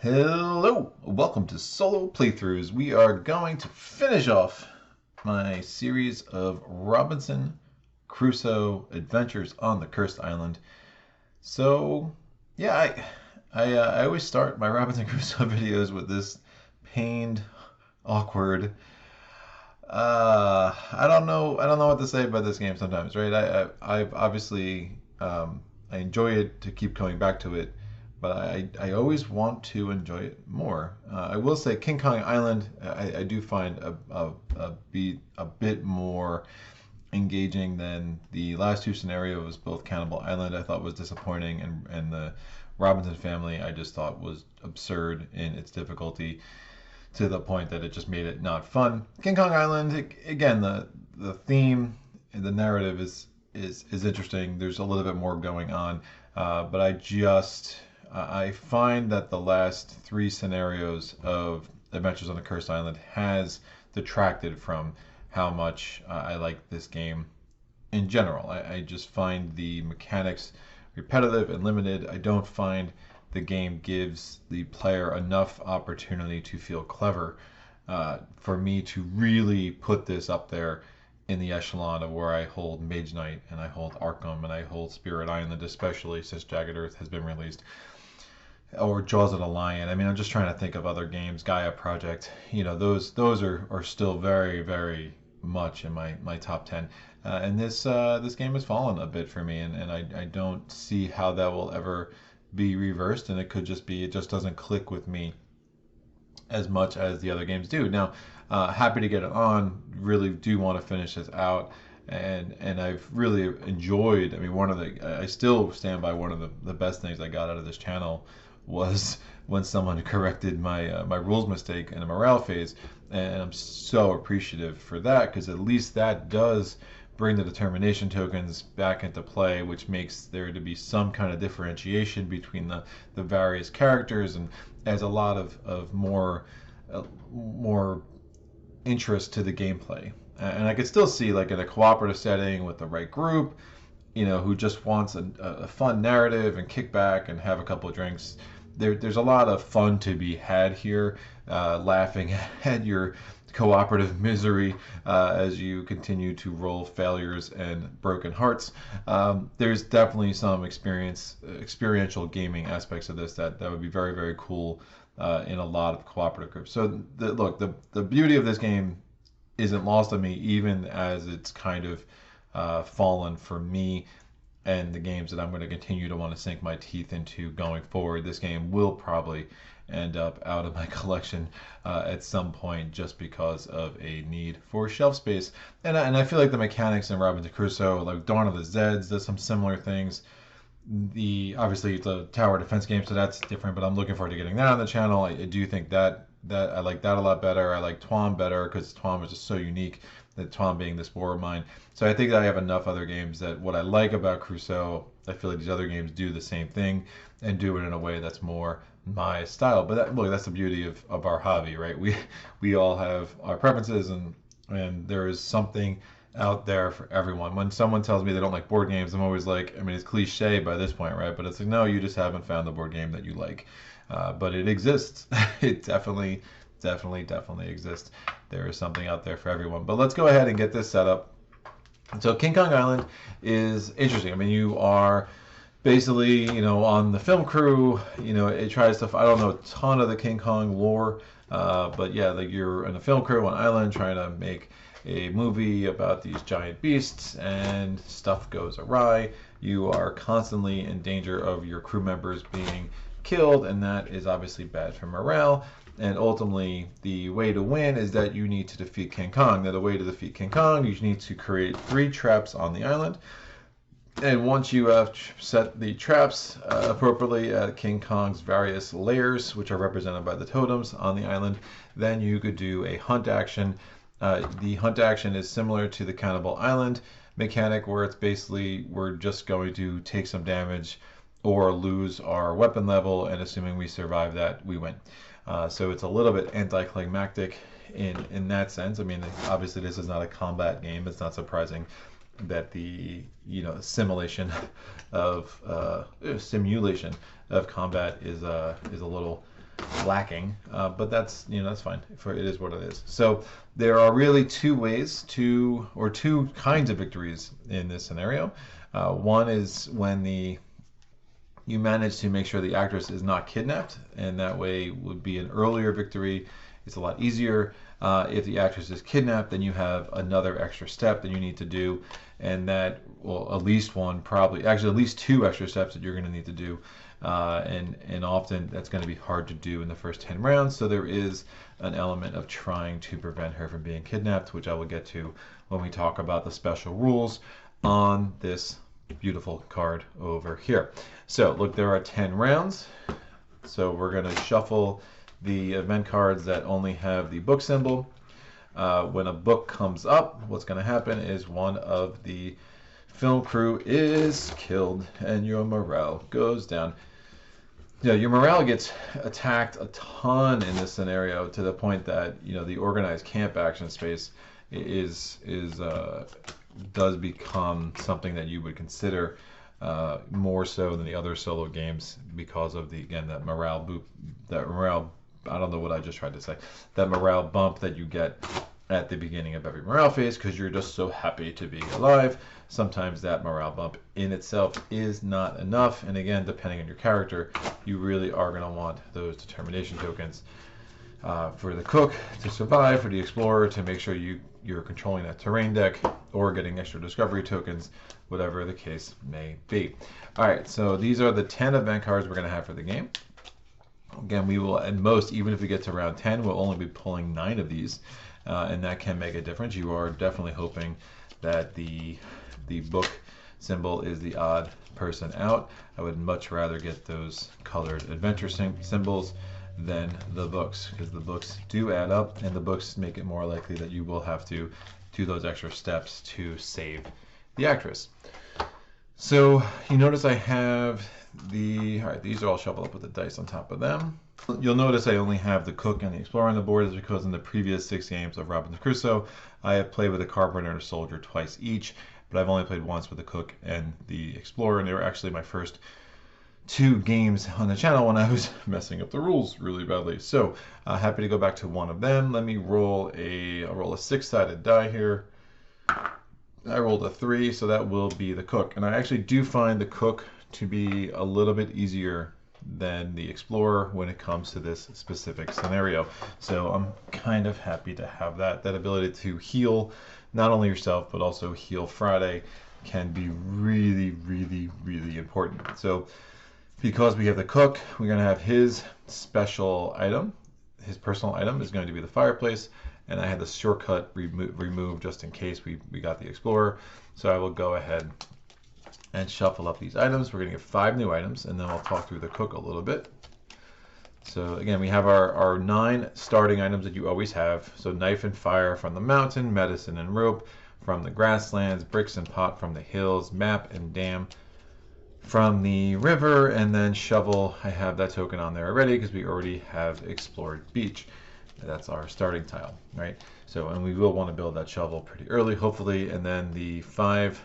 Hello, welcome to Solo Playthroughs. We are going to finish off my series of Robinson Crusoe Adventures on the Cursed Island. So, yeah, I always start my Robinson Crusoe videos with this pained, awkward. I don't know what to say about this game sometimes, right? I've obviously I enjoy it to keep coming back to it, but I always want to enjoy it more. I will say King Kong Island I do find a bit more engaging than the last two scenarios. Both Cannibal Island I thought was disappointing, and the Robinson family I just thought was absurd in its difficulty to the point that it just made it not fun. King Kong Island, again, the theme and the narrative is interesting. There's a little bit more going on, but I find that the last three scenarios of Adventures on the Cursed Island has detracted from how much I like this game in general. I just find the mechanics repetitive and limited. I don't find the game gives the player enough opportunity to feel clever for me to really put this up there in the echelon of where I hold Mage Knight and I hold Arkham and I hold Spirit Island, especially since Jagged Earth has been released, or Jaws of the Lion. I mean, I'm just trying to think of other games, Gaia Project. Those are still very, very much in my top 10. And this game has fallen a bit for me, and I don't see how that will ever be reversed, and it could just be it just doesn't click with me as much as the other games do. Now, happy to get it on. Really do want to finish this out, and I've really enjoyed. I mean, I still stand by one of the best things I got out of this channel was when someone corrected my rules mistake in a morale phase, and I'm so appreciative for that, because at least that does bring the determination tokens back into play, which makes there to be some kind of differentiation between the various characters, and adds a lot of more interest to the gameplay. And I could still see, like, in a cooperative setting with the right group, who just wants a fun narrative and kick back and have a couple of drinks. There's a lot of fun to be had here, laughing at your cooperative misery as you continue to roll failures and broken hearts. There's definitely some experiential gaming aspects of this that would be very, very cool in a lot of cooperative groups. So the beauty of this game isn't lost on me, even as it's kind of fallen for me and the games that I'm going to continue to want to sink my teeth into going forward. This game will probably end up out of my collection at some point, just because of a need for shelf space. And I feel like the mechanics in Robinson Crusoe, like Dawn of the Zeds, does some similar things. Obviously it's a tower defense game, so that's different, but I'm looking forward to getting that on the channel. I do think that I like that a lot better. I like Tuam better, because Tuam was just so unique, that Tuam being this war of mine. So I think that I have enough other games that what I like about Crusoe, I feel like these other games do the same thing and do it in a way that's more my style. But that's the beauty of our hobby, right? We all have our preferences, and there is something out there for everyone. When someone tells me they don't like board games, I'm always like, I mean, it's cliche by this point, right? But it's like, no, you just haven't found the board game that you like. But it exists. It definitely exists. There is something out there for everyone. But let's go ahead and get this set up. So King Kong Island is interesting. I mean, you are basically, on the film crew. It tries to, I don't know a ton of the King Kong lore, but yeah, like, you're in a film crew on an island trying to make a movie about these giant beasts, and stuff goes awry. You are constantly in danger of your crew members being killed, and that is obviously bad for morale. And ultimately, the way to win is that you need to defeat King Kong. Now, the way to defeat King Kong, you need to create 3 traps on the island. And once you have set the traps appropriately at King Kong's various layers, which are represented by the totems on the island, then you could do a hunt action. The hunt action is similar to the Cannibal Island mechanic, where it's basically we're just going to take some damage or lose our weapon level, and assuming we survive that, we win. So it's a little bit anticlimactic in that sense. I mean, obviously this is not a combat game. It's not surprising that the simulation of combat is a little lacking, but that's, that's fine. It is what it is. So there are really two kinds of victories in this scenario. One is when you manage to make sure the actress is not kidnapped, and that way would be an earlier victory. It's a lot easier. If the actress is kidnapped, then you have another extra step that you need to do, and that, well, at least one, probably, actually at least two extra steps that you're going to need to do, and often that's going to be hard to do in the first 10 rounds, so there is an element of trying to prevent her from being kidnapped, which I will get to when we talk about the special rules on this beautiful card over here. So look, there are 10 rounds, so we're going to shuffle the event cards that only have the book symbol. When a book comes up, what's going to happen is one of the film crew is killed and your morale goes down. Your morale gets attacked a ton in this scenario, to the point that the organized camp action space does become something that you would consider more so than the other solo games, because of that morale, I don't know what I just tried to say, that morale bump that you get at the beginning of every morale phase, because you're just so happy to be alive. Sometimes that morale bump in itself is not enough, and again, depending on your character, you really are going to want those determination tokens for the cook to survive, for the explorer to make sure you're controlling that terrain deck, or getting extra discovery tokens, whatever the case may be. All right, so these are the 10 event cards we're going to have for the game. Again, we will, at most, even if we get to round 10, we'll only be pulling 9 of these, and that can make a difference. You are definitely hoping that the book symbol is the odd person out. I would much rather get those colored adventure symbols than the books, because the books do add up, and the books make it more likely that you will have to do those extra steps to save the actress. So you notice I have all right, these are all shuffled up with the dice on top of them. You'll notice I only have the cook and the explorer on the board, is because in the previous 6 games of Robinson Crusoe, I have played with a carpenter and a soldier twice each, but I've only played once with the cook and the explorer, and they were actually my first 2 games on the channel when I was messing up the rules really badly. So happy to go back to one of them. Let me roll I'll roll a 6-sided die here. I rolled a 3, so that will be the cook. And I actually do find the cook to be a little bit easier than the explorer when it comes to this specific scenario. So I'm kind of happy to have that ability to heal not only yourself, but also heal Friday can be really, really, really important. So because we have the cook, we're going to have his special item. His personal item is going to be the fireplace, and I had the shortcut removed just in case we got the explorer. So I will go ahead and shuffle up these items. We're going to get 5 new items, and then I'll talk through the cook a little bit. So again, we have our 9 starting items that you always have. So knife and fire from the mountain, medicine and rope from the grasslands, bricks and pot from the hills, map and dam from the river, and then shovel. I have that token on there already because we already have explored beach. That's our starting tile, right? So, and we will want to build that shovel pretty early, hopefully. And then the 5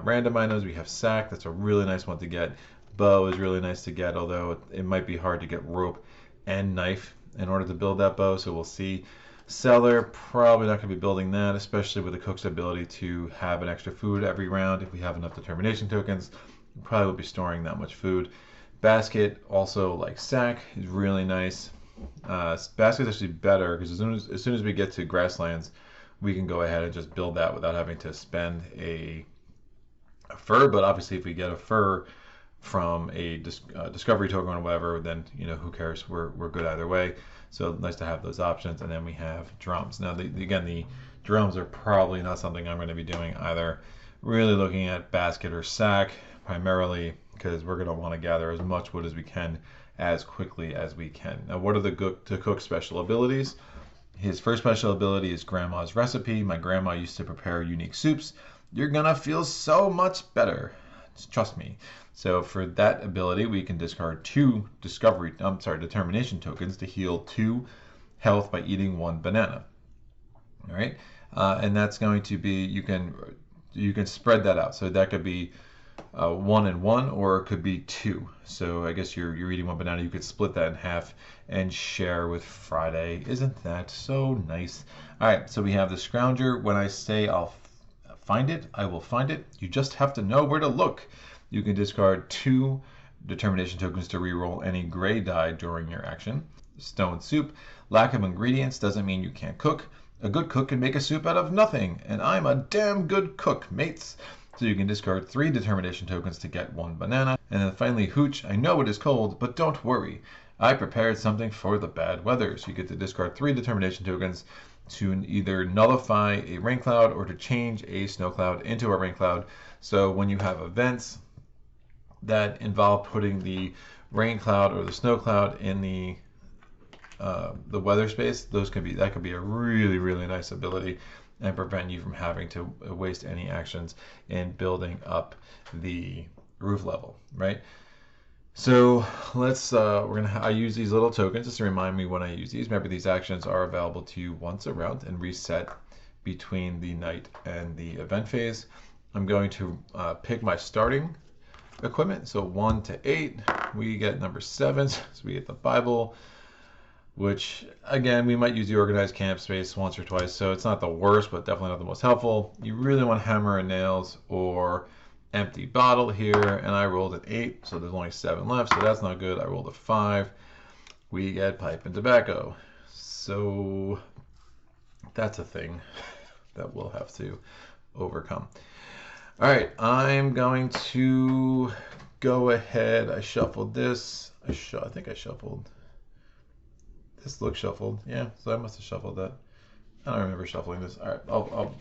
random items, we have sack. That's a really nice one to get. Bow is really nice to get, although it might be hard to get rope and knife in order to build that bow, so we'll see. Cellar, probably not going to be building that, especially with the cook's ability to have an extra food every round. If we have enough determination tokens, we probably won't be storing that much food. Basket, also like sack, is really nice. Basket is actually better because as soon as we get to grasslands, we can go ahead and just build that without having to spend a fur. But obviously, if we get a fur from a discovery token or whatever, then who cares? We're good either way. So nice to have those options. And then we have drums. Now, again, the drums are probably not something I'm going to be doing either. Really looking at basket or sack primarily because we're going to want to gather as much wood as we can as quickly as we can. Now, what are the cook's special abilities? His first special ability is Grandma's Recipe. My grandma used to prepare unique soups. You're gonna feel so much better. Trust me. So for that ability, we can discard 2 determination tokens to heal 2 health by eating 1 banana. All right, and that's going to be you can spread that out. So that could be 1 and 1, or it could be 2. So I guess you're eating one banana. You could split that in half and share with Friday. Isn't that so nice? All right, so we have the Scrounger. When I say I'll find it, I will find it. You just have to know where to look. You can discard 2 determination tokens to reroll any gray die during your action. Stone Soup. Lack of ingredients doesn't mean you can't cook. A good cook can make a soup out of nothing, and I'm a damn good cook, mates. So you can discard 3 determination tokens to get 1 banana. And then finally, Hooch. I know it is cold, but don't worry. I prepared something for the bad weather. So you get to discard 3 determination tokens to either nullify a rain cloud or to change a snow cloud into a rain cloud. So when you have events that involve putting the rain cloud or the snow cloud in the weather space, that could be a really nice ability and prevent you from having to waste any actions in building up the roof level, right? So let's I use these little tokens just to remind me when I use these. Remember, these actions are available to you once a round and reset between the night and the event phase. I'm going to pick my starting equipment. So 1 to 8, we get number 7. So we get the Bible, which again, we might use the organized camp space once or twice. So it's not the worst, but definitely not the most helpful. You really want hammer and nails or empty bottle here, and I rolled an 8, so there's only 7 left, so that's not good. I rolled a 5. We get pipe and tobacco. So that's a thing that we'll have to overcome. All right, I'm going to go ahead. I shuffled this. I think I shuffled. This looks shuffled. Yeah, so I must have shuffled that. I don't remember shuffling this. All right,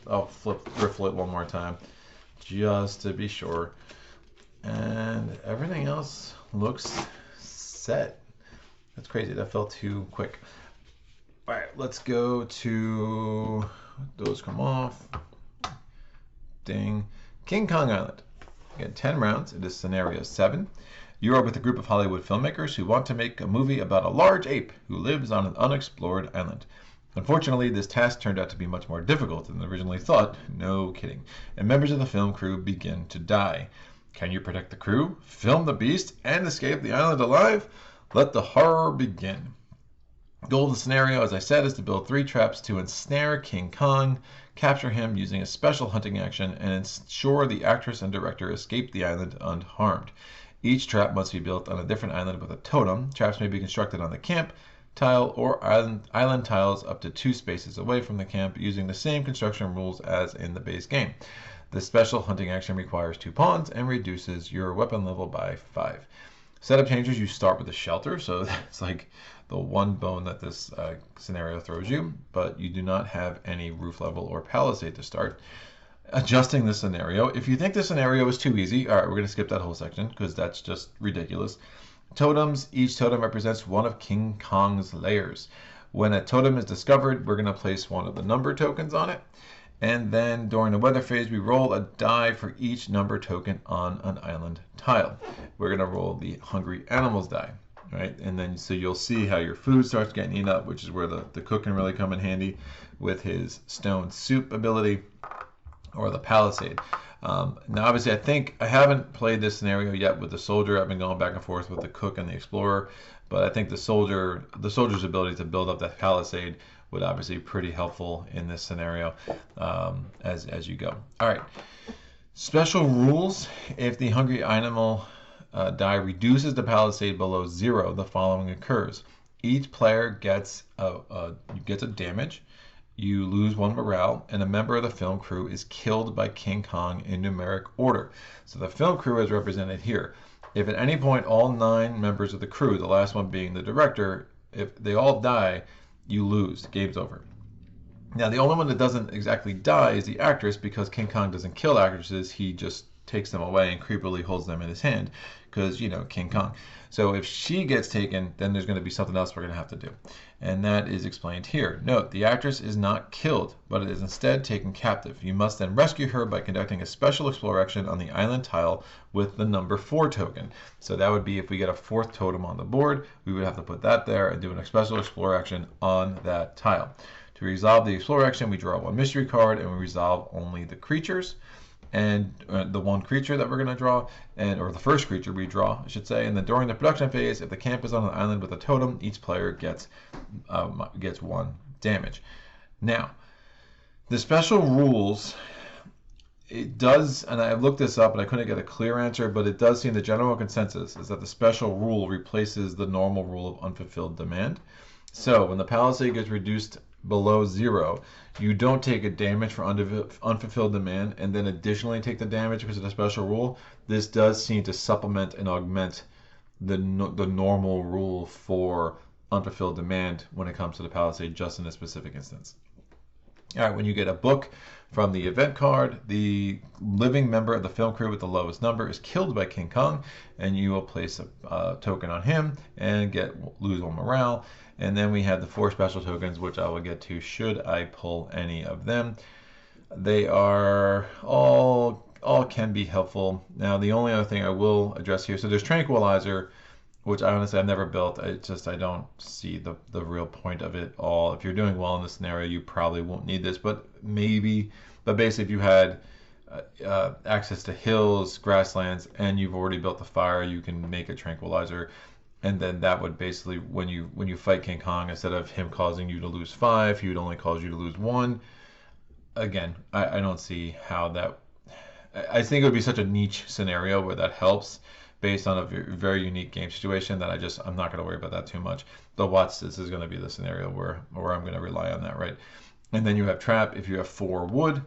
I'll riffle it one more time, just to be sure. And everything else looks set. That's crazy. That felt too quick. All right, let's go to those come off. Ding. King Kong Island. Again, 10 rounds. It is scenario 7. You are with a group of Hollywood filmmakers who want to make a movie about a large ape who lives on an unexplored island. Unfortunately, this task turned out to be much more difficult than originally thought. No kidding. And members of the film crew begin to die. Can you protect the crew, film the beast, and escape the island alive? Let the horror begin. The goal of the scenario, as I said, is to build 3 traps to ensnare King Kong, capture him using a special hunting action, and ensure the actress and director escape the island unharmed. Each trap must be built on a different island with a totem. Traps may be constructed on the camp tile or island tiles up to 2 spaces away from the camp using the same construction rules as in the base game. The special hunting action requires 2 pawns and reduces your weapon level by 5. Setup changes, you start with a shelter, so that's like the one bone that this scenario throws you, but you do not have any roof level or palisade to start. Adjusting the scenario. If you think the scenario is too easy, all right, we're going to skip that whole section because that's just ridiculous. Totems. Each totem represents one of King Kong's layers. When a totem is discovered, we're going to place one of the number tokens on it. And then during the weather phase, we roll a die for each number token on an island tile. We're going to roll the Hungry Animals die, right? And then so you'll see how your food starts getting eaten up, which is where the cook can really come in handy with his Stone Soup ability or the Palisade. Now, obviously, I haven't played this scenario yet with the soldier. I've been going back and forth with the cook and the explorer, but I think the soldier's ability to build up that Palisade would obviously be pretty helpful in this scenario as you go. All right. Special rules. If the Hungry Animal die reduces the Palisade below 0, the following occurs. Each player gets a damage. You lose 1 morale, and a member of the film crew is killed by King Kong in numeric order. So the film crew is represented here. If at any point all 9 members of the crew, the last one being the director, if they all die, you lose. The game's over. Now, the only one that doesn't exactly die is the actress, because King Kong doesn't kill actresses. He just takes them away and creepily holds them in his hand because, King Kong. So if she gets taken, then there's going to be something else we're going to have to do. And that is explained here. Note, the actress is not killed, but it is instead taken captive. You must then rescue her by conducting a special explore action on the island tile with the number 4 token. So that would be if we get a 4th totem on the board, we would have to put that there and do a special explore action on that tile. To resolve the explore action, we draw 1 mystery card and we resolve only the creatures. and the one creature that we're going to draw, or the first creature we draw, I should say. And then during the production phase, if the camp is on an island with a totem, each player gets 1 damage. Now, the special rules, it does, and I looked this up and I couldn't get a clear answer, but it does seem the general consensus is that the special rule replaces the normal rule of unfulfilled demand. So when the palisade gets reduced below 0, you don't take a damage for unfulfilled demand and then additionally take the damage because of the special rule. This does seem to supplement and augment the normal rule for unfulfilled demand when it comes to the palisade, just in this specific instance. All right, when you get a book from the event card, the living member of the film crew with the lowest number is killed by King Kong, and you will place a token on him and lose 1 morale. And then we have the 4 special tokens, which I will get to should I pull any of them. They are all can be helpful. Now, the only other thing I will address here, so there's Tranquilizer, which I honestly I've never built. I don't see the real point of it all. If you're doing well in this scenario, you probably won't need this, but maybe. But basically, if you had access to hills, grasslands, and you've already built the fire, you can make a Tranquilizer. And then that would basically, when you fight King Kong, instead of him causing you to lose 5, he would only cause you to lose 1. Again, I don't see how that. I think it would be such a niche scenario where that helps based on a very unique game situation that I'm not going to worry about that too much. The watch this is going to be the scenario where I'm going to rely on that, right? And then you have trap. If you have 4 wood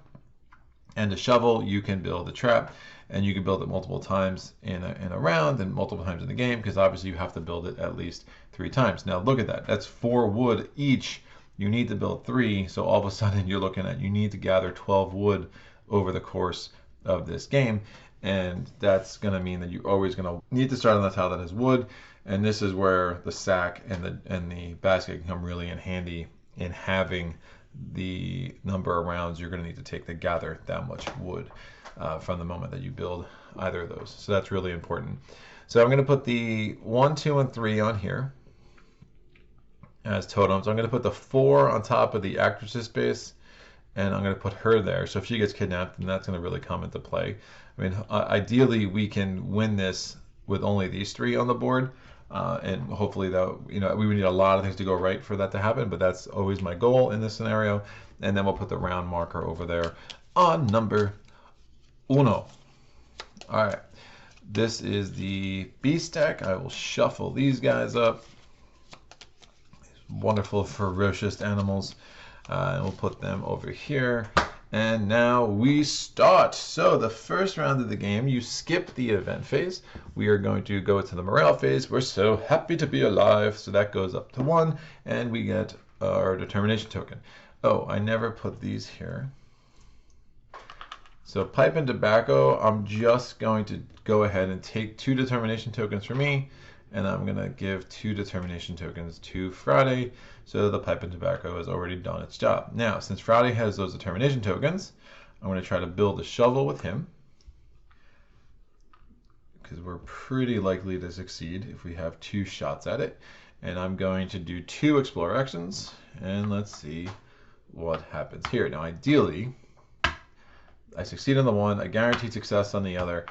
and a shovel, you can build a trap. And you can build it multiple times in a round and multiple times in the game, because obviously you have to build it at least 3 times. Now look at that. That's 4 wood each. You need to build 3. So all of a sudden you're looking at, you need to gather 12 wood over the course of this game. And that's going to mean that you're always going to need to start on the tile that has wood. And this is where the sack and the basket can come really in handy in having the number of rounds you're going to need to take to gather that much wood from the moment that you build either of those. So that's really important. So I'm going to put the 1, 2, and 3 on here as totems. I'm going to put the 4 on top of the actress's base, and I'm going to put her there. So if she gets kidnapped, then that's going to really come into play. I mean, ideally we can win this with only these 3 on the board, and hopefully that, we would need a lot of things to go right for that to happen, but that's always my goal in this scenario. And then we'll put the round marker over there on number 1. All right, this is the beast deck. I will shuffle these guys up. These wonderful ferocious animals, and we'll put them over here. And now we start. So the first round of the game, you skip the event phase. We are going to go to the morale phase. We're so happy to be alive. So that goes up to 1, and we get our determination token. Oh, I never put these here. So pipe and tobacco, I'm just going to go ahead and take 2 determination tokens for me, and I'm going to give 2 determination tokens to Friday. So the pipe and tobacco has already done its job. Now, since Friday has those determination tokens, I'm going to try to build a shovel with him, because we're pretty likely to succeed if we have 2 shots at it. And I'm going to do 2 explore actions, and let's see what happens here. Now, ideally, I succeed on the one, I guaranteed success on the other.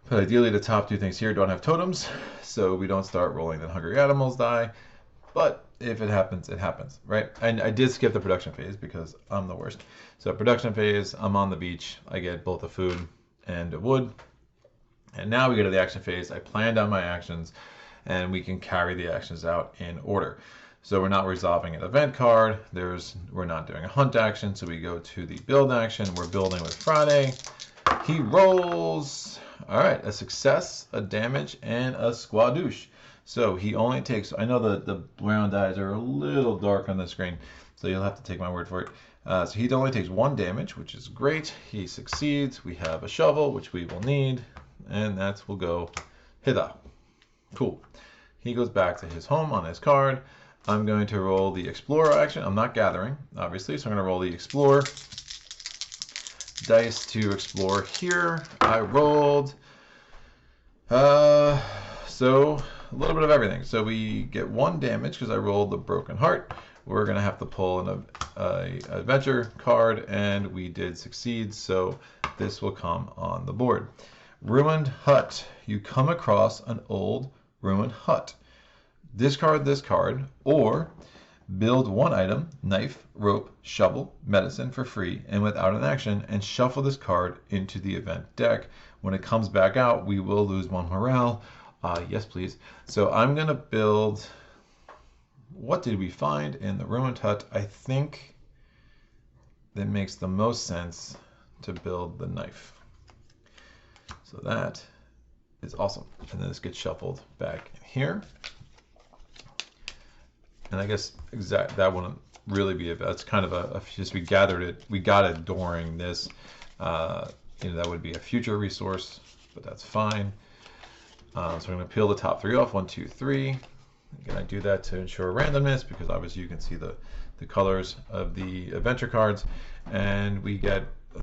But ideally, the top 2 things here don't have totems, so we don't start rolling the hungry animals die. But if it happens, right? And I did skip the production phase because I'm the worst. So production phase, I'm on the beach. I get both the food and the wood. And now we go to the action phase. I planned out my actions, and we can carry the actions out in order. So we're not resolving an event card. We're not doing a hunt action. So we go to the build action. We're building with Friday. He rolls, all right, a success, a damage, and a squadouche. So he only takes, I know the brown dies are a little dark on the screen, so you'll have to take my word for it. So he only takes 1 damage, which is great. He succeeds. We have a shovel, which we will need, and that will go hither. Cool. He goes back to his home on his card. I'm going to roll the Explorer action. I'm not gathering, obviously, so I'm going to roll the Explorer dice to explore here. I rolled, so a little bit of everything. So we get 1 damage because I rolled the Broken Heart. We're going to have to pull an adventure card, and we did succeed. So this will come on the board. Ruined hut. You come across an old ruined hut. Discard this card, or build one item, knife, rope, shovel, medicine for free and without an action, and shuffle this card into the event deck. When it comes back out, we will lose 1 morale. Yes, please. So I'm going to build... What did we find in the ruined hut? I think that makes the most sense to build the knife. So that is awesome. And then this gets shuffled back in here. And I guess that wouldn't really be that's kind of a just we got it during this. That would be a future resource, but that's fine. So I'm going to peel the top 3 off. 1, 2, 3. Again, I do that to ensure randomness because obviously you can see the colors of the adventure cards, and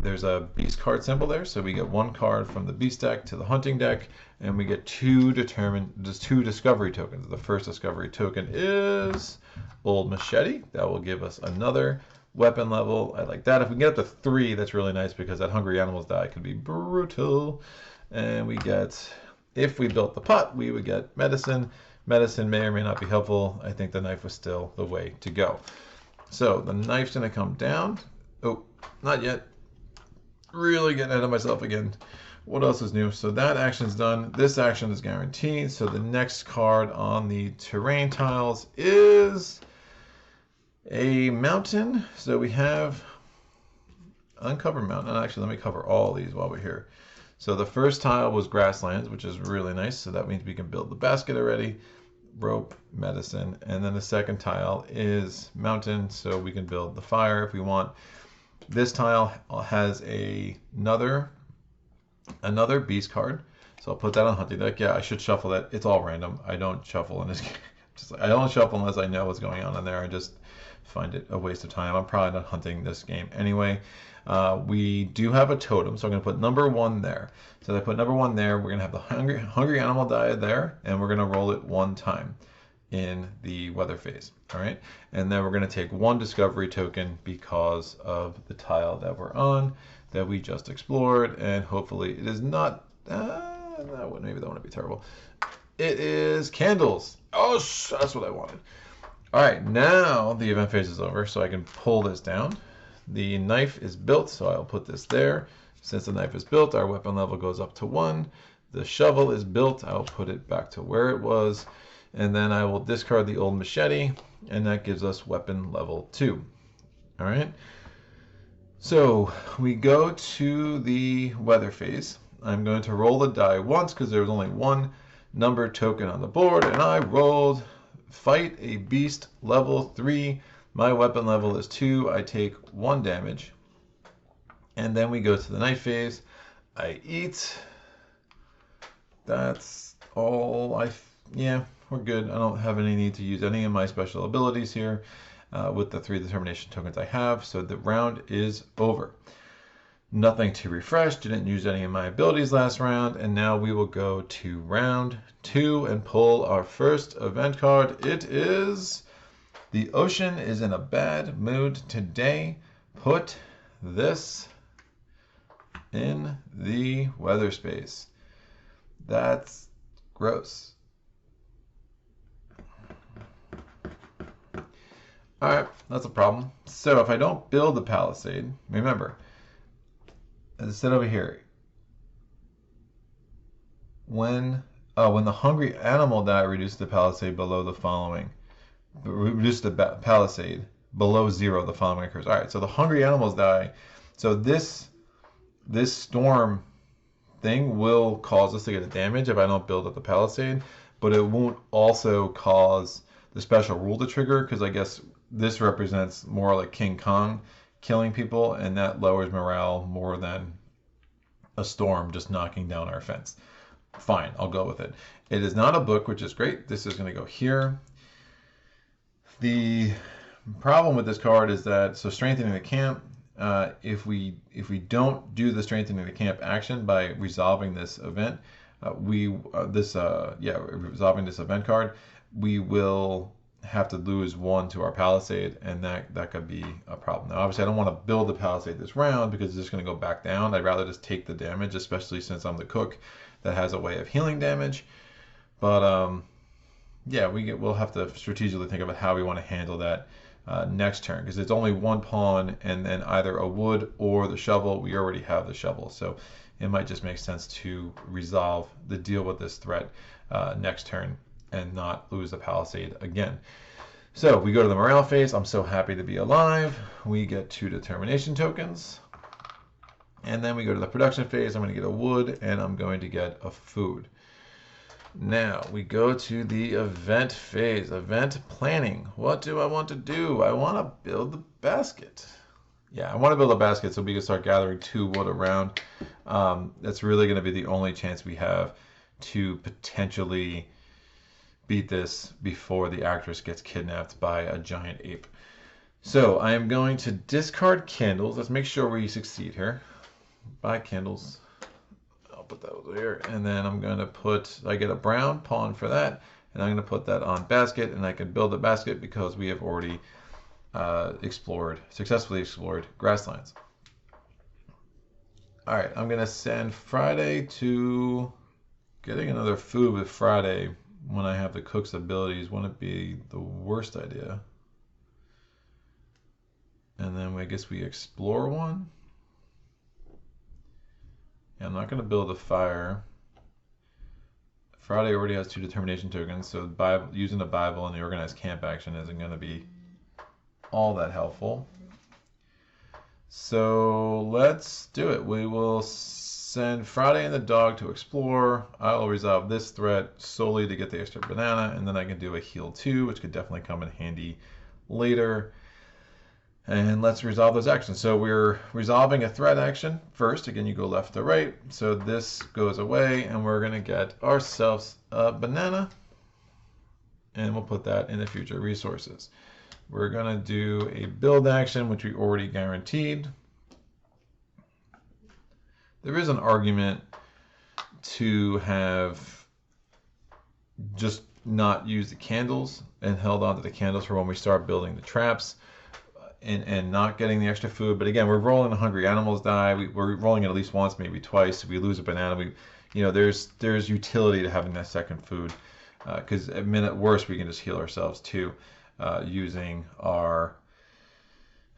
there's a beast card symbol there, so we get 1 card from the beast deck to the hunting deck, and we get 2 discovery tokens. The first discovery token is old machete. That will give us another weapon level. I like that. If we can get up to 3, that's really nice because that hungry animals die could be brutal. And we get, if we built the pot, we would get medicine. Medicine may or may not be helpful. I think the knife was still the way to go. So the knife's going to come down. Oh, not yet. Really getting ahead of myself again. What else is new? So that action's done. This action is guaranteed. So the next card on the terrain tiles is a mountain. So we have uncover mountain. Actually, let me cover all these while we're here. So the first tile was grasslands, which is really nice. So that means we can build the basket already. Rope, medicine, and then the second tile is mountain, so we can build the fire if we want. This tile has another beast card, so I'll put that on hunting deck. Yeah, I should shuffle that. It's all random. I don't shuffle in this game. I don't shuffle unless I know what's going on in there. I just find it a waste of time. I'm probably not hunting this game anyway. We do have a totem, so I'm going to put number 1 there. So if I put number 1 there, we're going to have the hungry animal die there, and we're going to roll it 1 time in the weather phase. All right, and then we're going to take 1 discovery token because of the tile that we're on that we just explored, and hopefully it is not. Maybe that wouldn't be terrible. It is candles. Oh, that's what I wanted. All right, now the event phase is over, so I can pull this down. The knife is built, so I'll put this there. Since the knife is built, our weapon level goes up to 1. The shovel is built. I'll put it back to where it was. And then I will discard the old machete, and that gives us weapon level 2. All right. So we go to the weather phase. I'm going to roll the die once because there was only 1 number token on the board, and I rolled fight a beast level 3. My weapon level is 2. I take 1 damage. And then we go to the night phase. I eat. That's all. Yeah, we're good. I don't have any need to use any of my special abilities here with the 3 determination tokens I have. So the round is over. Nothing to refresh. Didn't use any of my abilities last round. And now we will go to round 2 and pull our first event card. It is... The ocean is in a bad mood today. Put this in the weather space. That's gross. All right, that's a problem. So if I don't build the palisade, remember, as I said over here, when the hungry animal die, reduce the palisade below the following. Reduce the palisade below 0 the following occurs. All right, so the hungry animals die. So this storm thing will cause us to get a damage if I don't build up the palisade, but it won't also cause the special rule to trigger because I guess this represents more like King Kong killing people, and that lowers morale more than a storm just knocking down our fence. Fine, I'll go with it. It is not a book, which is great. This is going to go here. The problem with this card is that, so strengthening the camp, if we don't do the strengthening the camp action by resolving this event, resolving this event card, we will have to lose 1 to our palisade, and that could be a problem. Now, obviously, I don't want to build the palisade this round because it's just going to go back down. I'd rather just take the damage, especially since I'm the cook that has a way of healing damage. But yeah, we'll have to strategically think about how we want to handle that next turn, because it's only 1 pawn and then either a wood or the shovel. We already have the shovel, so it might just make sense to resolve the deal with this threat next turn and not lose the palisade again. So we go to the morale phase. I'm so happy to be alive. We get 2 determination tokens. And then we go to the production phase. I'm going to get a wood and I'm going to get a food. Now we go to the event phase, event planning. What do I want to do? I want to build the basket. Yeah, I want to build a basket so we can start gathering 2 wood around. That's really going to be the only chance we have to potentially beat this before the actress gets kidnapped by a giant ape. So I am going to discard candles. Let's make sure we succeed here. Buy candles. I'll put that over here. And then I'm going to I get a brown pawn for that. And I'm going to put that on basket. And I can build a basket because we have already successfully explored grasslands. All right, I'm going to send Friday to getting another food with Friday. When I have the cook's abilities, wouldn't it be the worst idea? And then I guess we explore one. Yeah, I'm not going to build a fire. Friday already has 2 determination tokens, so using the Bible and the organized camp action isn't going to be all that helpful. So let's do it. We will send Friday and the dog to explore. I'll resolve this threat solely to get the extra banana, and then I can do a heal 2, which could definitely come in handy later. And let's resolve those actions. So we're resolving a threat action first. Again, you go left to right. So this goes away, and we're going to get ourselves a banana, and we'll put that in the future resources. We're going to do a build action, which we already guaranteed. There is an argument to have just not used the candles and held on to the candles for when we start building the traps and not getting the extra food. But again, we're rolling a hungry animals die. We're rolling it at least once, maybe twice. If we lose a banana, there's utility to having that second food, because at minute worst we can just heal ourselves too, using our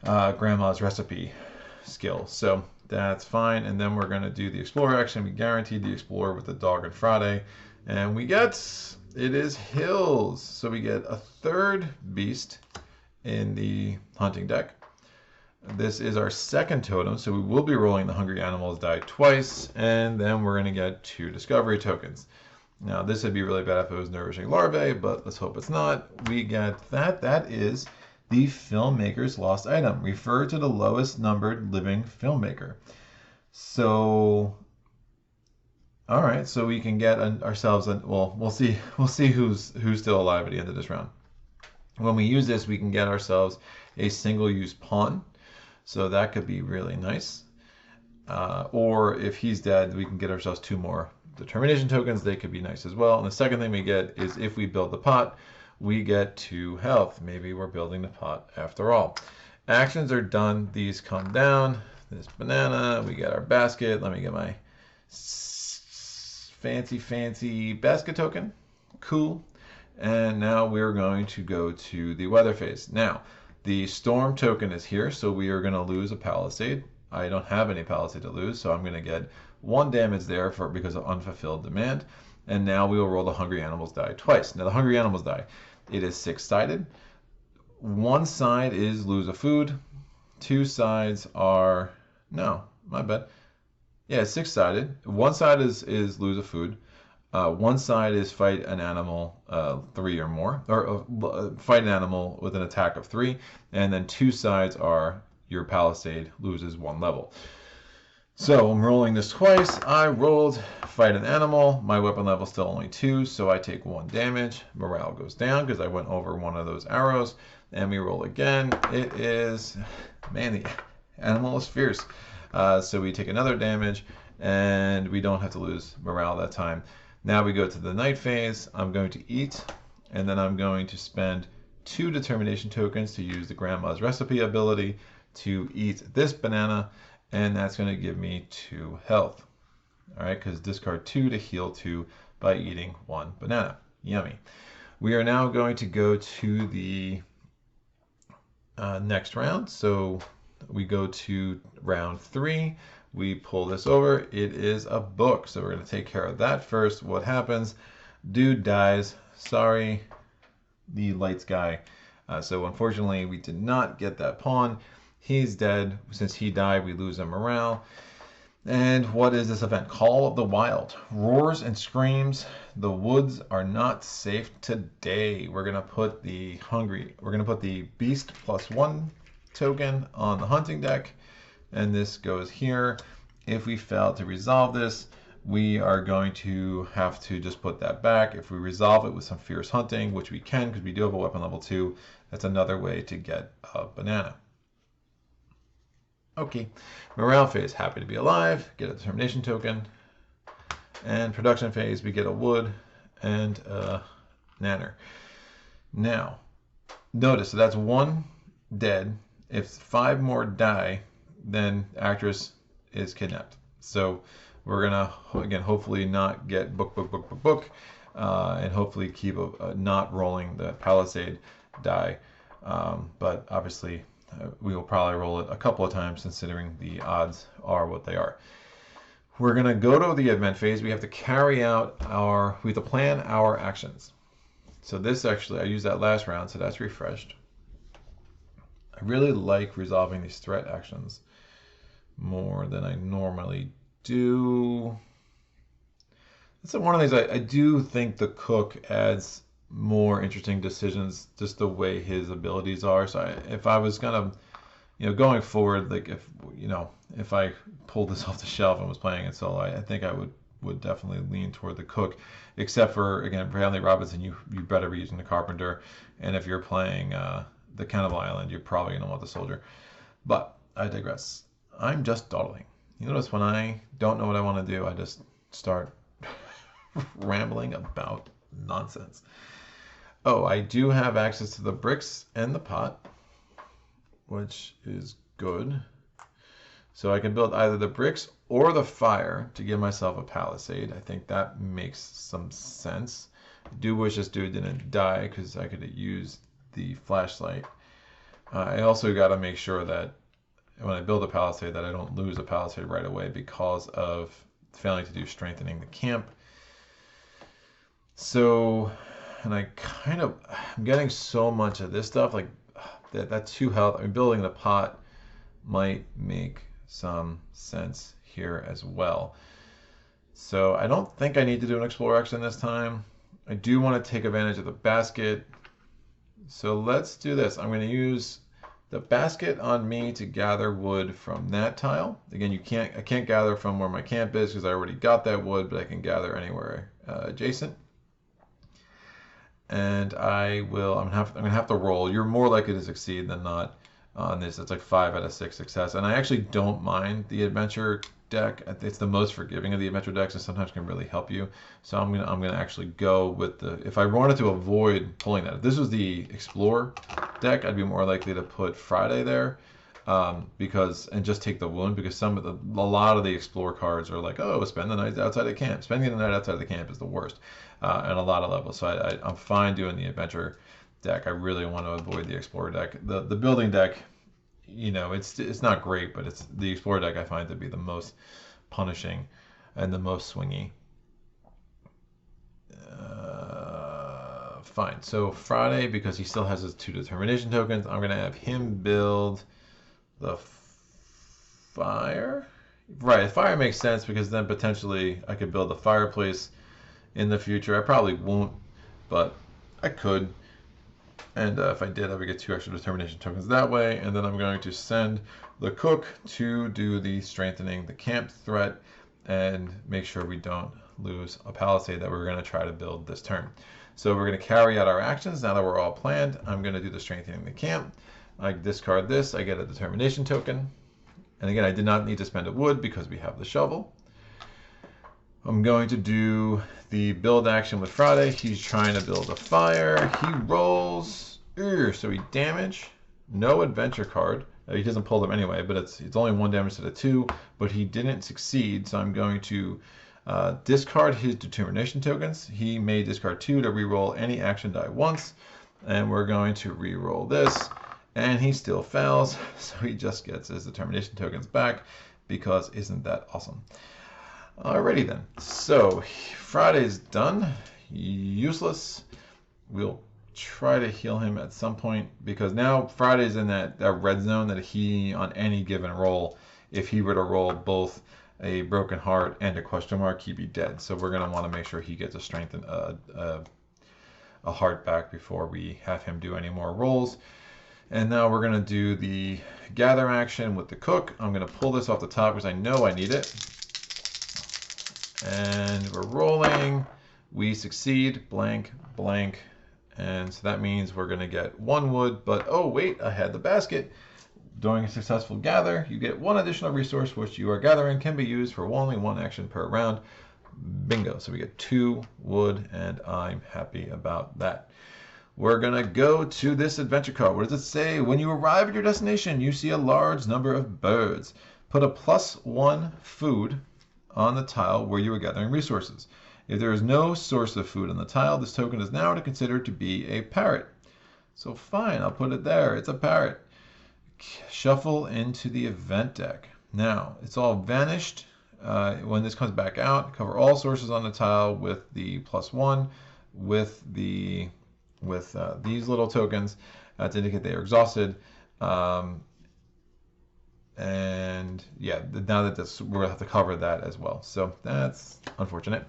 grandma's recipe skill. So that's fine. And then we're going to do the Explorer action. We guaranteed the Explorer with the dog and Friday. And it is Hills. So we get a 3rd beast in the hunting deck. This is our 2nd totem. So we will be rolling the Hungry Animals die twice. And then we're going to get 2 discovery tokens. Now this would be really bad if it was Nourishing Larvae, but let's hope it's not. We get that. That is the Filmmaker's Lost Item. Refer to the lowest numbered living filmmaker. So, all right, so we can get ourselves, we'll see who's still alive at the end of this round. When we use this, we can get ourselves a single-use pawn. So that could be really nice. Or if he's dead, we can get ourselves 2 more determination tokens. They could be nice as well. And the second thing we get is if we build the pot, we get 2 health. Maybe we're building the pot after all. Actions are done. These come down. This banana. We get our basket. Let me get my fancy basket token. Cool. And now we're going to go to the weather phase. Now, the storm token is here, so we are going to lose a palisade. I don't have any palisade to lose, so I'm going to get 1 damage there because of unfulfilled demand. And now we will roll the Hungry Animals die twice. Now the Hungry Animals die. It is 6-sided. 1 side is lose a food. 2 sides are, no, my bad. Yeah, it's 6-sided. 1 side is lose a food. 1 side is fight an animal 3 or more, or fight an animal with an attack of 3. And then 2 sides are your palisade loses 1 level. So I'm rolling this twice. I rolled fight an animal. My weapon level is still only 2, so I take 1 damage. Morale goes down because I went over one of those arrows. And we roll again. It is, man, the animal is fierce. So we take another damage, and we don't have to lose morale that time. Now we go to the night phase. I'm going to eat, and then I'm going to spend 2 determination tokens to use the grandma's recipe ability to eat this banana, and that's going to give me 2 health. All right, because discard 2 to heal 2 by eating 1 banana. Yummy. We are now going to go to the next round. So we go to round 3. We pull this over. It is a book. So we're going to take care of that first. What happens? Dude dies. Sorry, the lights guy. So unfortunately, we did not get that pawn. He's dead. Since he died, we lose a morale. And what is this event? Call of the Wild. Roars and screams. The woods are not safe today. We're gonna put the beast +1 token on the hunting deck, and this goes here. If we fail to resolve this, we are going to have to just put that back. If we resolve it with some fierce hunting, which we can because we do have a weapon level 2, that's another way to get a banana. Okay, morale phase, happy to be alive, get a determination token. And production phase, we get a wood and a nanner. Now, notice, so that's 1 dead. If 5 more die, then actress is kidnapped. So we're gonna, again, hopefully not get book, and hopefully keep not rolling the palisade die. But obviously, we will probably roll it a couple of times considering the odds are what they are. We're going to go to the event phase. We have to carry out we have to plan our actions. So this actually, I used that last round, so that's refreshed. I really like resolving these threat actions more than I normally do. It's one of these, I do think the cook adds more interesting decisions just the way his abilities are. So if I was gonna, going forward, like if I pulled this off the shelf and was playing it solo, I think I would definitely lean toward the cook, except for, again, for Hanley Robinson, you better be using the carpenter, and if you're playing the Cannibal Island, you're probably gonna want the soldier. But I digress. I'm just dawdling. You notice when I don't know what I want to do, I just start rambling about nonsense. Oh, I do have access to the bricks and the pot, which is good. So I can build either the bricks or the fire to give myself a palisade. I think that makes some sense. I do wish this dude didn't die because I could have used the flashlight. I also got to make sure that when I build a palisade that I don't lose a palisade right away because of failing to do strengthening the camp. So, and I'm getting so much of this stuff, like that 2 health. I mean, building the pot might make some sense here as well. So I don't think I need to do an explore action this time. I do want to take advantage of the basket. So let's do this. I'm going to use the basket on me to gather wood from that tile. Again, I can't gather from where my camp is because I already got that wood, but I can gather anywhere adjacent. And I'm gonna have to roll. You're more likely to succeed than not on this. It's like 5 out of 6 success. And I actually don't mind the adventure deck. It's the most forgiving of the adventure decks and sometimes can really help you. So I'm gonna actually go with if I wanted to avoid pulling that. If this was the Explore deck, I'd be more likely to put Friday there. And just take the wound, because a lot of the Explore cards are like, oh, spend the night outside the camp. Spending the night outside the camp is the worst on a lot of levels. So I'm fine doing the adventure deck. I really want to avoid the Explorer deck. The building deck, it's not great, but it's the Explorer deck I find to be the most punishing and the most swingy. Fine. So Friday, because he still has his 2 determination tokens, I'm going to have him build the fire. Right, fire makes sense because then potentially I could build a fireplace in the future. I probably won't, but I could. And if I did, I would get 2 extra determination tokens that way. And then I'm going to send the cook to do the strengthening the camp threat and make sure we don't lose a palisade that we're going to try to build this turn. So we're going to carry out our actions now that we're all planned. I'm going to do the strengthening the camp. I discard this, I get a determination token. And again, I did not need to spend a wood because we have the shovel. I'm going to do the build action with Friday. He's trying to build a fire. He rolls. So he damage, no adventure card. He doesn't pull them anyway, but it's only 1 damage to the 2, but he didn't succeed, so I'm going to discard his determination tokens. He may discard 2 to reroll any action die once, and we're going to reroll this, and he still fails, so he just gets his determination tokens back, because isn't that awesome? Alrighty then, so Friday's done, useless. We'll try to heal him at some point, because now Friday's in that red zone that he, on any given roll, if he were to roll both a broken heart and a question mark, he'd be dead. So we're going to want to make sure he gets a strength and a heart back before we have him do any more rolls. And now we're going to do the gather action with the cook. I'm going to pull this off the top because I know I need it. And we're rolling. We succeed, blank, blank. And so that means we're going to get 1 wood, but oh wait, I had the basket. During a successful gather, you get 1 additional resource which you are gathering can be used for only 1 action per round. Bingo. So we get 2 wood, and I'm happy about that. We're going to go to this adventure card. What does it say? When you arrive at your destination, you see a large number of birds. Put a +1 food on the tile where you are gathering resources. If there is no source of food on the tile, this token is now considered to be a parrot. So fine, I'll put it there. It's a parrot. Shuffle into the event deck. Now, it's all vanished. When this comes back out, cover all sources on the tile with the +1, with these little tokens to indicate they are exhausted. And yeah, now that this, we're going to have to cover that as well. So that's unfortunate.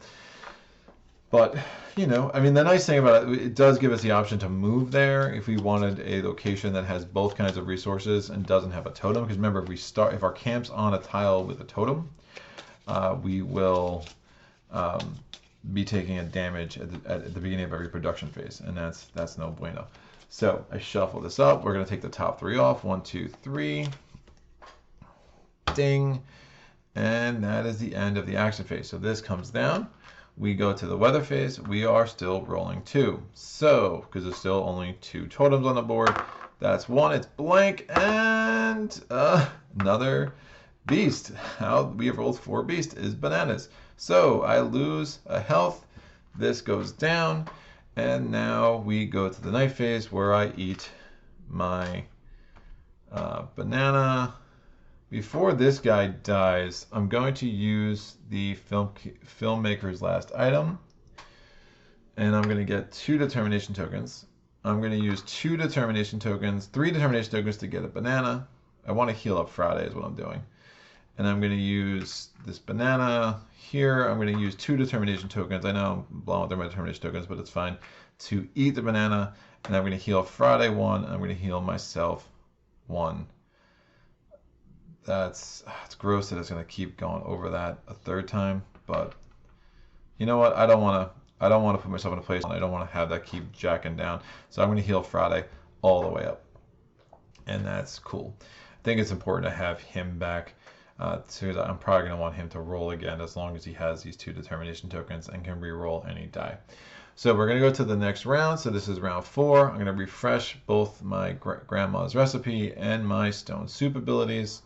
But, you know, I mean, the nice thing about it, it does give us the option to move there if we wanted a location that has both kinds of resources and doesn't have a totem. Because remember, if our camp's on a tile with a totem, we will be taking a damage at the beginning of every production phase, and that's no bueno. So I shuffle this up. We're going to take the top 3 off. 1, 2, 3. Ding. And that is the end of the action phase. So this comes down. We go to the weather phase. We are still rolling 2. So, because there's still only 2 totems on the board, that's 1. It's blank, and another beast. How we have rolled 4 beasts is bananas. So I lose a health. This goes down, and now we go to the night phase where I eat my banana. Before this guy dies, I'm going to use the filmmaker's last item, and I'm going to get 2 determination tokens. I'm going to use 2 determination tokens, 3 determination tokens to get a banana. I want to heal up Friday is what I'm doing. And I'm going to use this banana here. I'm going to use 2 determination tokens. I know I'm blowing through my determination tokens, but it's fine. To eat the banana, and I'm going to heal Friday 1. I'm going to heal myself 1. It's gross that it's going to keep going over that a 3rd time, but you know what? I don't want to put myself in a place, and I don't want to have that keep jacking down. So I'm going to heal Friday all the way up, and that's cool. I think it's important to have him back. I'm probably going to want him to roll again as long as he has these 2 determination tokens and can re-roll any die. So we're going to go to the next round. So this is round 4. I'm going to refresh both my grandma's recipe and my stone soup abilities.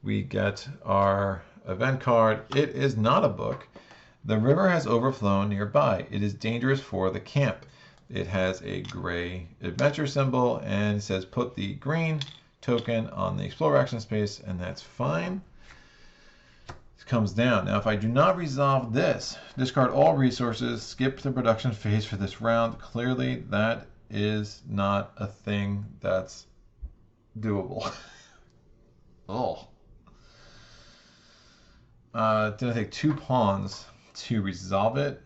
We get our event card. It is not a book. The river has overflown nearby. It is dangerous for the camp. It has a gray adventure symbol and it says put the green token on the explore action space, and that's fine. It comes down. Now if I do not resolve this, discard all resources, skip the production phase for this round. Clearly that is not a thing that's doable. Oh. Did I take 2 pawns to resolve it,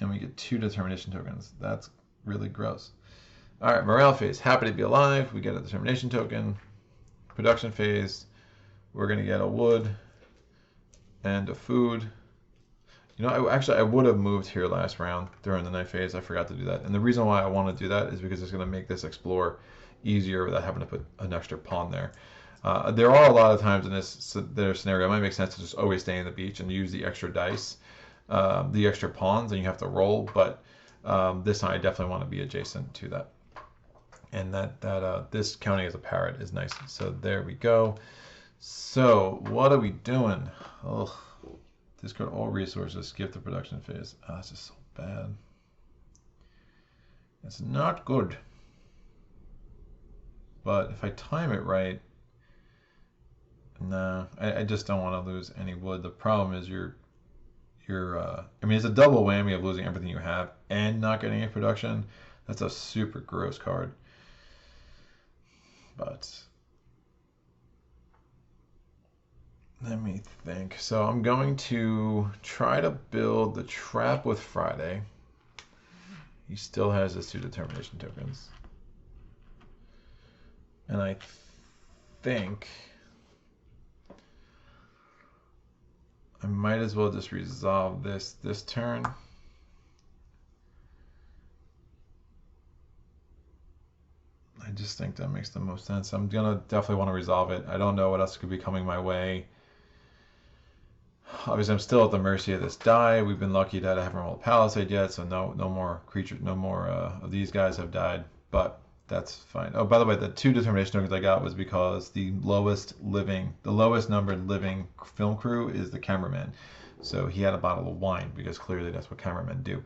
and we get 2 determination tokens. That's really gross. All right, morale phase. Happy to be alive. We get a determination token. Production phase. We're going to get a wood and a food. You know, I would have moved here last round during the night phase. I forgot to do that. And the reason why I want to do that is because it's going to make this explore easier without having to put an extra pawn there. There are a lot of times in this scenario, it might make sense to just always stay on the beach and use the extra dice, the extra pawns, and you have to roll. But this time I definitely want to be adjacent to that. And this counting as a parrot is nice. So there we go. So what are we doing? Oh, discard all resources, skip the production phase. Oh, this is so bad. It's not good. But if I time it right, nah, I just don't want to lose any wood. The problem is I mean, it's a double whammy of losing everything you have and not getting any production. That's a super gross card. But let me think. So I'm going to try to build the trap with Friday. He still has his 2 determination tokens. And I think I might as well just resolve this turn. I just think that makes the most sense. I'm gonna definitely want to resolve it. I don't know what else could be coming my way. Obviously, I'm still at the mercy of this die. We've been lucky that I haven't rolled Palisade yet, so no more creatures, no more of these guys have died. But that's fine. Oh, by the way, the 2 determination tokens I got was because the lowest numbered living film crew is the cameraman. So he had a bottle of wine because clearly that's what cameramen do.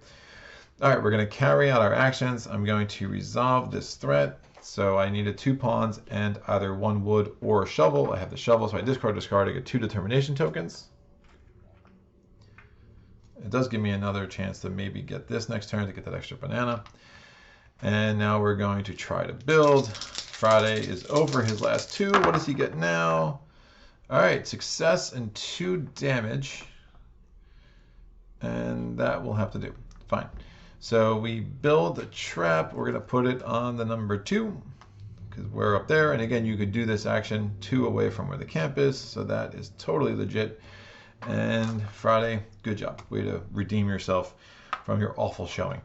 All right, we're going to carry out our actions. I'm going to resolve this threat. So I needed 2 pawns and either 1 wood or a shovel. I have the shovel, so I discard, I get 2 determination tokens. It does give me another chance to maybe get this next turn to get that extra banana. And now we're going to try to build. Friday is over his last 2. What does he get now? All right, success and 2 damage. And that will have to do. Fine. So we build a trap. We're going to put it on the number 2 because we're up there. And again, you could do this action 2 away from where the camp is. So that is totally legit. And Friday, good job. Way to redeem yourself from your awful showing.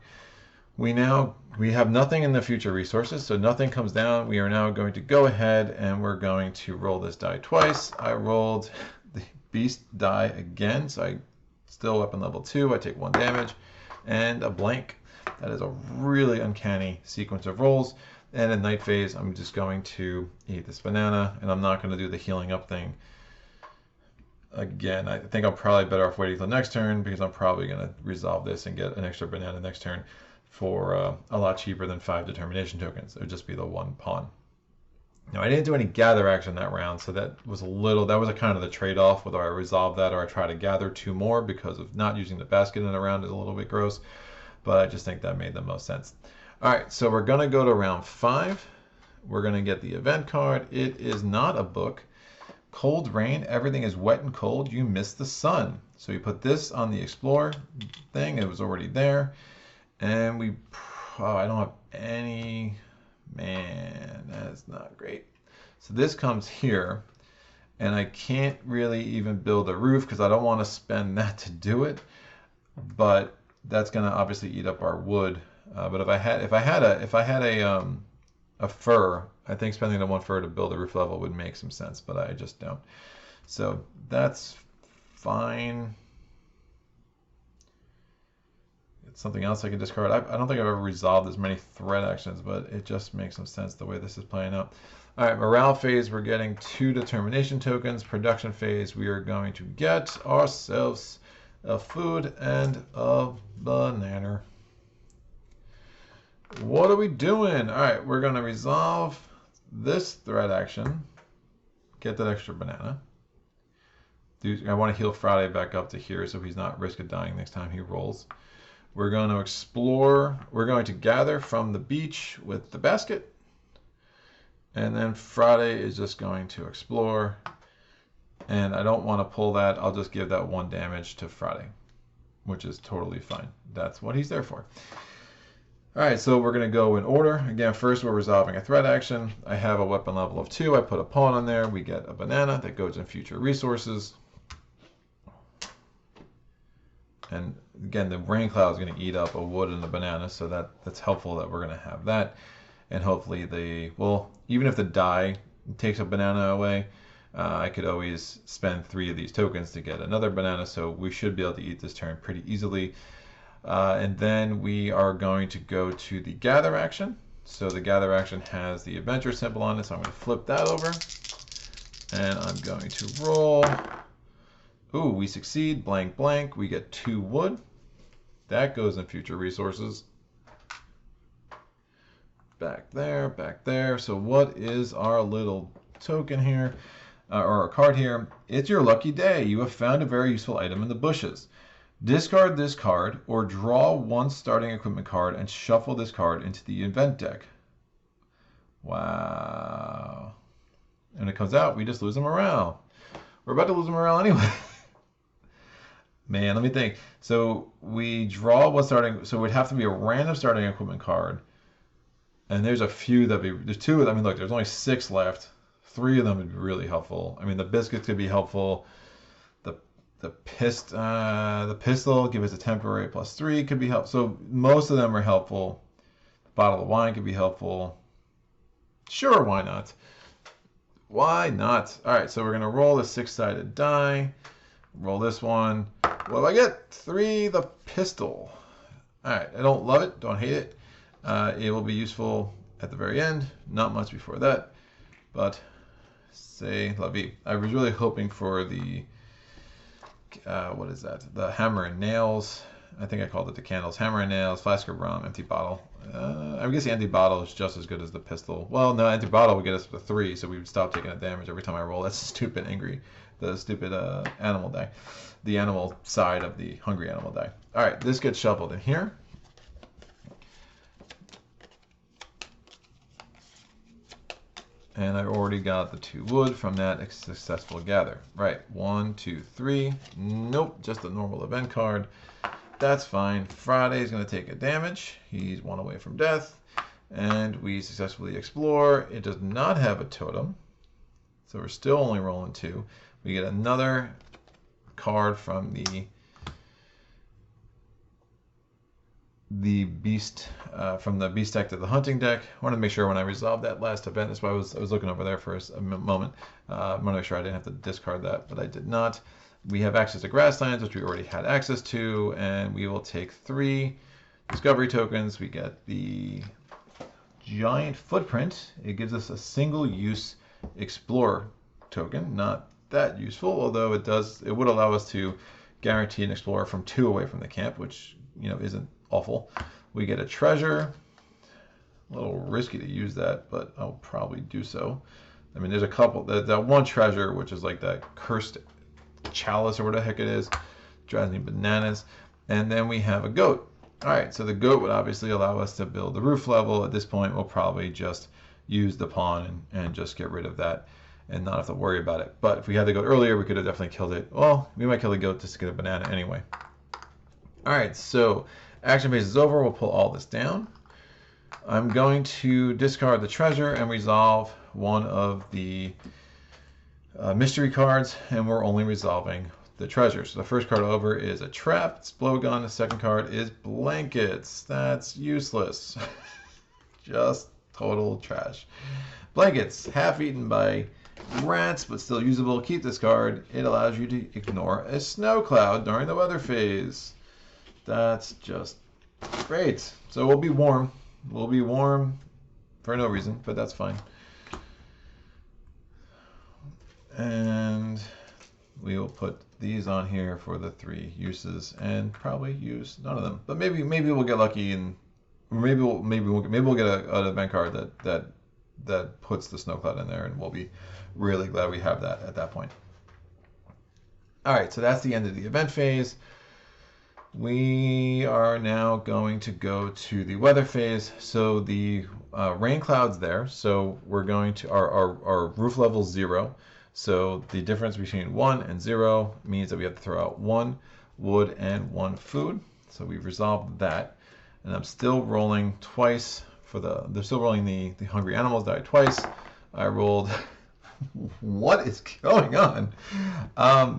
We have nothing in the future resources, so nothing comes down. We are now going to go ahead and we're going to roll this die twice. I rolled the beast die again, so I still weapon level 2. I take 1 damage and a blank. That is a really uncanny sequence of rolls. And in night phase, I'm just going to eat this banana, and I'm not going to do the healing up thing again. I think I'm probably better off waiting till next turn because I'm probably going to resolve this and get an extra banana next turn for a lot cheaper than 5 determination tokens. It would just be the 1 pawn. Now, I didn't do any gather action that round, so that was a kind of the trade-off, whether I resolve that or I try to gather 2 more because of not using the basket in a round is a little bit gross, but I just think that made the most sense. All right, so we're going to go to round 5. We're going to get the event card. It is not a book. Cold rain, everything is wet and cold. You miss the sun. So you put this on the explore thing. It was already there. And I don't have any, man, that's not great. So this comes here, and I can't really even build a roof because I don't want to spend that to do it. But that's going to obviously eat up our wood. But if I had a fur, I think spending the 1 fur to build a roof level would make some sense, but I just don't. So that's fine. Something else I can discard. I don't think I've ever resolved as many threat actions, but it just makes some sense the way this is playing out. All right, morale phase, we're getting 2 determination tokens. Production phase, we are going to get ourselves a food and a banana. What are we doing? All right, we're going to resolve this threat action, get that extra banana. I want to heal Friday back up to here so he's not risk of dying next time he rolls. We're going to explore. We're going to gather from the beach with the basket. And then Friday is just going to explore. And I don't want to pull that. I'll just give that 1 damage to Friday, which is totally fine. That's what he's there for. All right, so we're going to go in order. Again, first we're resolving a threat action. I have a weapon level of 2. I put a pawn on there. We get a banana that goes in future resources. And again, the rain cloud is going to eat up a wood and a banana, so that's helpful that we're going to have that. And hopefully even if the die takes a banana away, I could always spend 3 of these tokens to get another banana, so we should be able to eat this turn pretty easily. And then we are going to go to the gather action. So the gather action has the adventure symbol on it, so I'm going to flip that over. And I'm going to roll. Ooh, we succeed, blank, blank. We get 2 wood. That goes in future resources. Back there, back there. So what is our little token here, or our card here? It's your lucky day. You have found a very useful item in the bushes. Discard this card or draw one starting equipment card and shuffle this card into the event deck. Wow. And it comes out, we just lose a morale. We're about to lose a morale anyway. Man, let me think. So we draw one starting, so it would have to be a random starting equipment card. And there's a few there's 2 of them. I mean, look, there's only 6 left. 3 of them would be really helpful. I mean, the biscuits could be helpful. The pistol, give us a temporary +3, could be helpful. So most of them are helpful. The bottle of wine could be helpful. Sure, why not? Why not? All right, so we're going to roll the 6-sided die. Roll this one. What do I get? 3, the pistol. All right, I don't love it, don't hate it. It will be useful at the very end. Not much before that, but c'est la vie. I was really hoping for the, what is that? The hammer and nails. I think I called it the candles. Hammer and nails, flask of rum, empty bottle. I guess the empty bottle is just as good as the pistol. Well, no, empty bottle would get us to 3, so we would stop taking the damage every time I roll. That's stupid angry. The stupid animal die. The animal side of the hungry animal die. All right, this gets shuffled in here. And I already got the 2 wood from that successful gather. Right, 1, 2, 3. Nope, just a normal event card. That's fine. Friday's going to take a damage. He's 1 away from death. And we successfully explore. It does not have a totem. So we're still only rolling 2. We get another card from the beast, from the beast deck to the hunting deck. I wanted to make sure when I resolved that last event, that's why I was looking over there for a moment. I want to make sure I didn't have to discard that, but I did not. We have access to grasslands, which we already had access to, and we will take 3 discovery tokens. We get the giant footprint. It gives us a single-use explorer token. Not that useful, although it would allow us to guarantee an explorer from 2 away from the camp, which isn't awful. We get a treasure. A little risky to use that, but I'll probably do so. I mean, there's a couple. That one treasure, which is like that cursed chalice or whatever the heck it is, drives me bananas. And then we have a goat. All right, so the goat would obviously allow us to build the roof level. At this point, we'll probably just use the pawn and just get rid of that and not have to worry about it. But if we had the goat earlier, we could have definitely killed it. Well, we might kill the goat just to get a banana anyway. All right, so action phase is over. We'll pull all this down. I'm going to discard the treasure and resolve one of the mystery cards, and we're only resolving the treasure. So the first card over is a trap. It's blowgun. The second card is blankets. That's useless. Just total trash. Blankets, half eaten by rats, but still usable. Keep this card. It allows you to ignore a snow cloud during the weather phase. That's just great. So we'll be warm. We'll be warm for no reason, but that's fine. And we will put these on here for the 3 uses, and probably use none of them. But maybe we'll get lucky, and maybe we'll get an event card that puts the snow cloud in there, and we'll be really glad we have that at that point. All right, so that's the end of the event phase. We are now going to go to the weather phase. So the rain cloud's there. So we're going to our roof level 0. So the difference between 1 and 0 means that we have to throw out 1 wood and 1 food. So we've resolved that. And I'm still rolling twice for they're still rolling the hungry animals die twice. I rolled, what is going on?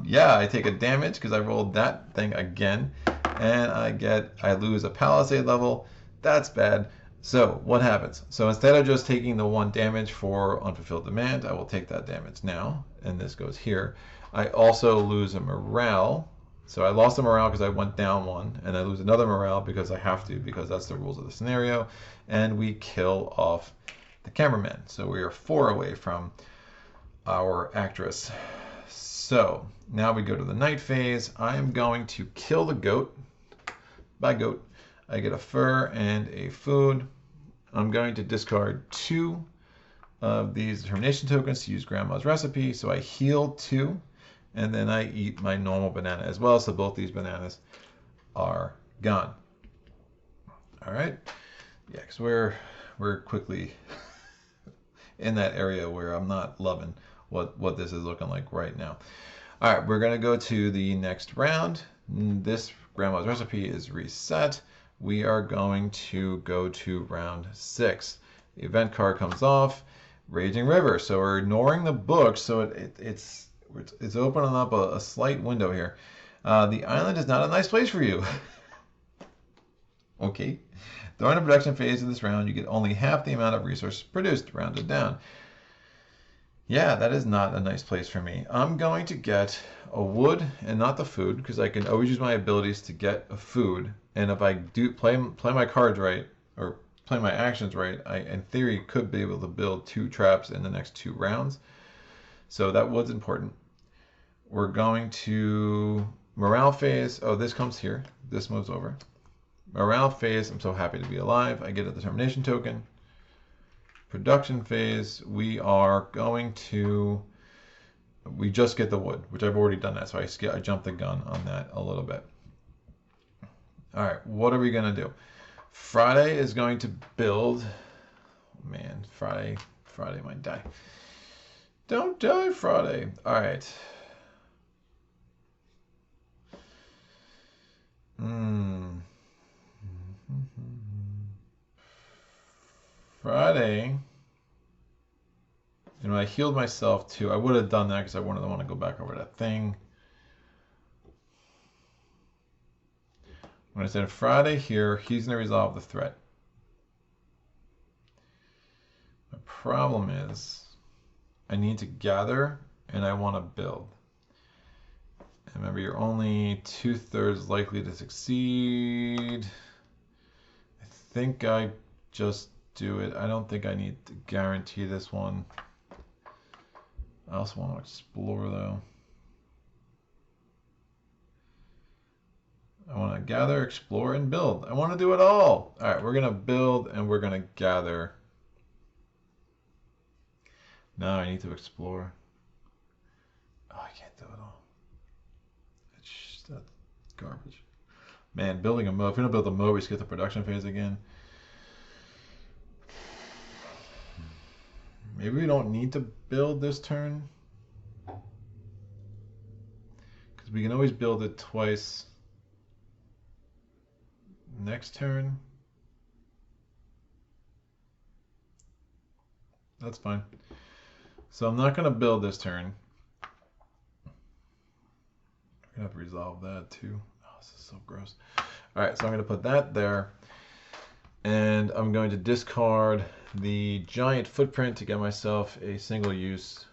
Yeah, I take a damage because I rolled that thing again. And I lose a palisade level. That's bad. So what happens? So instead of just taking the 1 damage for unfulfilled demand, I will take that damage now, and this goes here. I also lose a morale So I lost a morale because I went down 1, and I lose another morale because I have to, because that's the rules of the scenario. And we kill off the cameraman. So we are 4 away from our actress. So now we go to the night phase. I am going to kill the goat. By goat, I get a fur and a food. I'm going to discard 2 of these determination tokens to use Grandma's recipe. So I heal 2, and then I eat my normal banana as well. So both these bananas are gone. All right. Yeah, because we're quickly in that area where I'm not loving what this is looking like right now. All right, we're gonna go to the next round. This Grandma's recipe is reset. We are going to go to round 6. The event card comes off, Raging River. So we're ignoring the book, so it's opening up a slight window here. The island is not a nice place for you. Okay. During the production phase of this round, you get only half the amount of resources produced, rounded down. Yeah, that is not a nice place for me. I'm going to get a wood and not the food, because I can always use my abilities to get a food. And if I do play my cards right, or play my actions right, I, in theory, could be able to build 2 traps in the next 2 rounds. So that wood's important. We're going to morale phase. Oh, this comes here. This moves over. Morale phase, I'm so happy to be alive. I get a determination token. Production phase, we just get the wood, which I've already done that, so I jumped the gun on that a little bit. All right, what are we gonna do? Friday is going to build. Man, Friday might die. Don't die, Friday. All right. Friday, I healed myself too. I would have done that because I wouldn't want to go back over that thing. When I said Friday here, he's going to resolve the threat. The problem is I need to gather and I want to build. And remember, you're only 2/3 likely to succeed. I think I just do it. I don't think I need to guarantee this one. I also want to explore though. I want to gather, explore, and build. I want to do it all. All right, we're going to build and we're going to gather. Now I need to explore. Oh, I can't do it all. That's garbage. Man, building a moat. If we don't build a moat, we skip the production phase again. Maybe we don't need to build this turn. Because we can always build it twice. Next turn. That's fine. So I'm not going to build this turn. I'm going to have to resolve that too. Oh, this is so gross. All right, so I'm going to put that there. And I'm going to discard the giant footprint to get myself a single use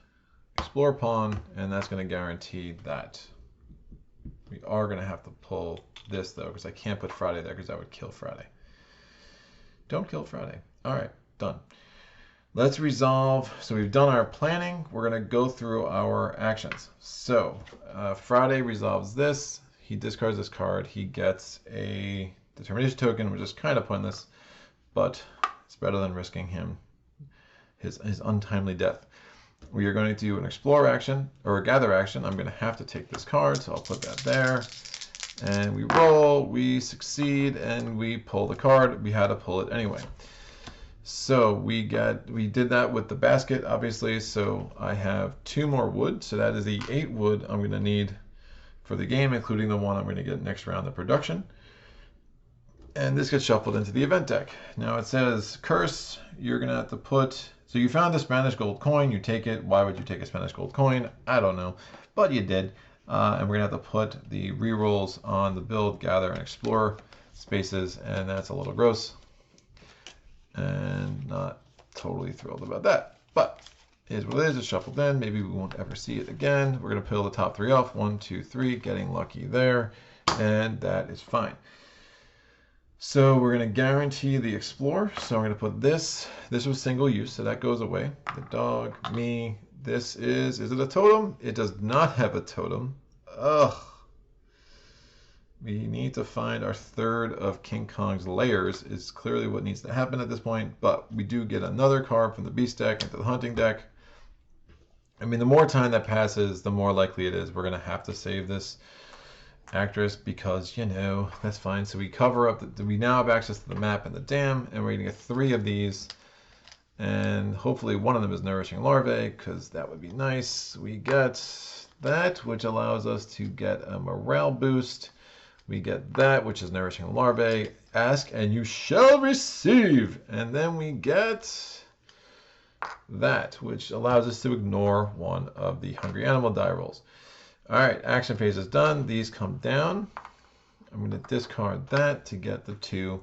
explore pawn, and that's going to guarantee that. We are going to have to pull this though, because I can't put Friday there because that would kill Friday. Don't kill Friday. All right, done. Let's resolve. So we've done our planning. We're going to go through our actions. So Friday resolves this. He discards this card. He gets a determination token, which is kind of pointless, but it's better than risking him his untimely death. We are going to do an explore action or a gather action. I'm going to have to take this card, so I'll put that there. And we roll, we succeed, and we pull the card. We had to pull it anyway. So we did that with the basket, obviously. So I have 2 more wood. So that is the 8 wood I'm going to need for the game, including the one I'm going to get next round of production. And this gets shuffled into the event deck. Now it says curse. You're going to have to put. So you found a Spanish gold coin. You take it. Why would you take a Spanish gold coin? I don't know, but you did. And we're going to have to put the rerolls on the build, gather, and explore spaces, and that's a little gross. And not totally thrilled about that. But is what it is. It's shuffled in. Maybe we won't ever see it again. We're going to peel the top 3 off. 1, 2, 3. Getting lucky there. And that is fine. So we're going to guarantee the explore. So I'm going to put this. This was single use, so that goes away. The dog, me. This is it a totem? It does not have a totem. Ugh. We need to find our third of King Kong's layers is clearly what needs to happen at this point. But we do get another card from the beast deck into the hunting deck. I mean, the more time that passes, the more likely it is we're going to have to save this actress because, you know, that's fine. So we cover up, we now have access to the map and the dam, and we're going to get 3 of these. And hopefully one of them is Nourishing Larvae, because that would be nice. We get that, which allows us to get a morale boost. We get that, which is Nourishing Larvae. Ask and you shall receive. And then we get that, which allows us to ignore one of the Hungry Animal die rolls. All right, action phase is done. These come down. I'm going to discard that to get the 2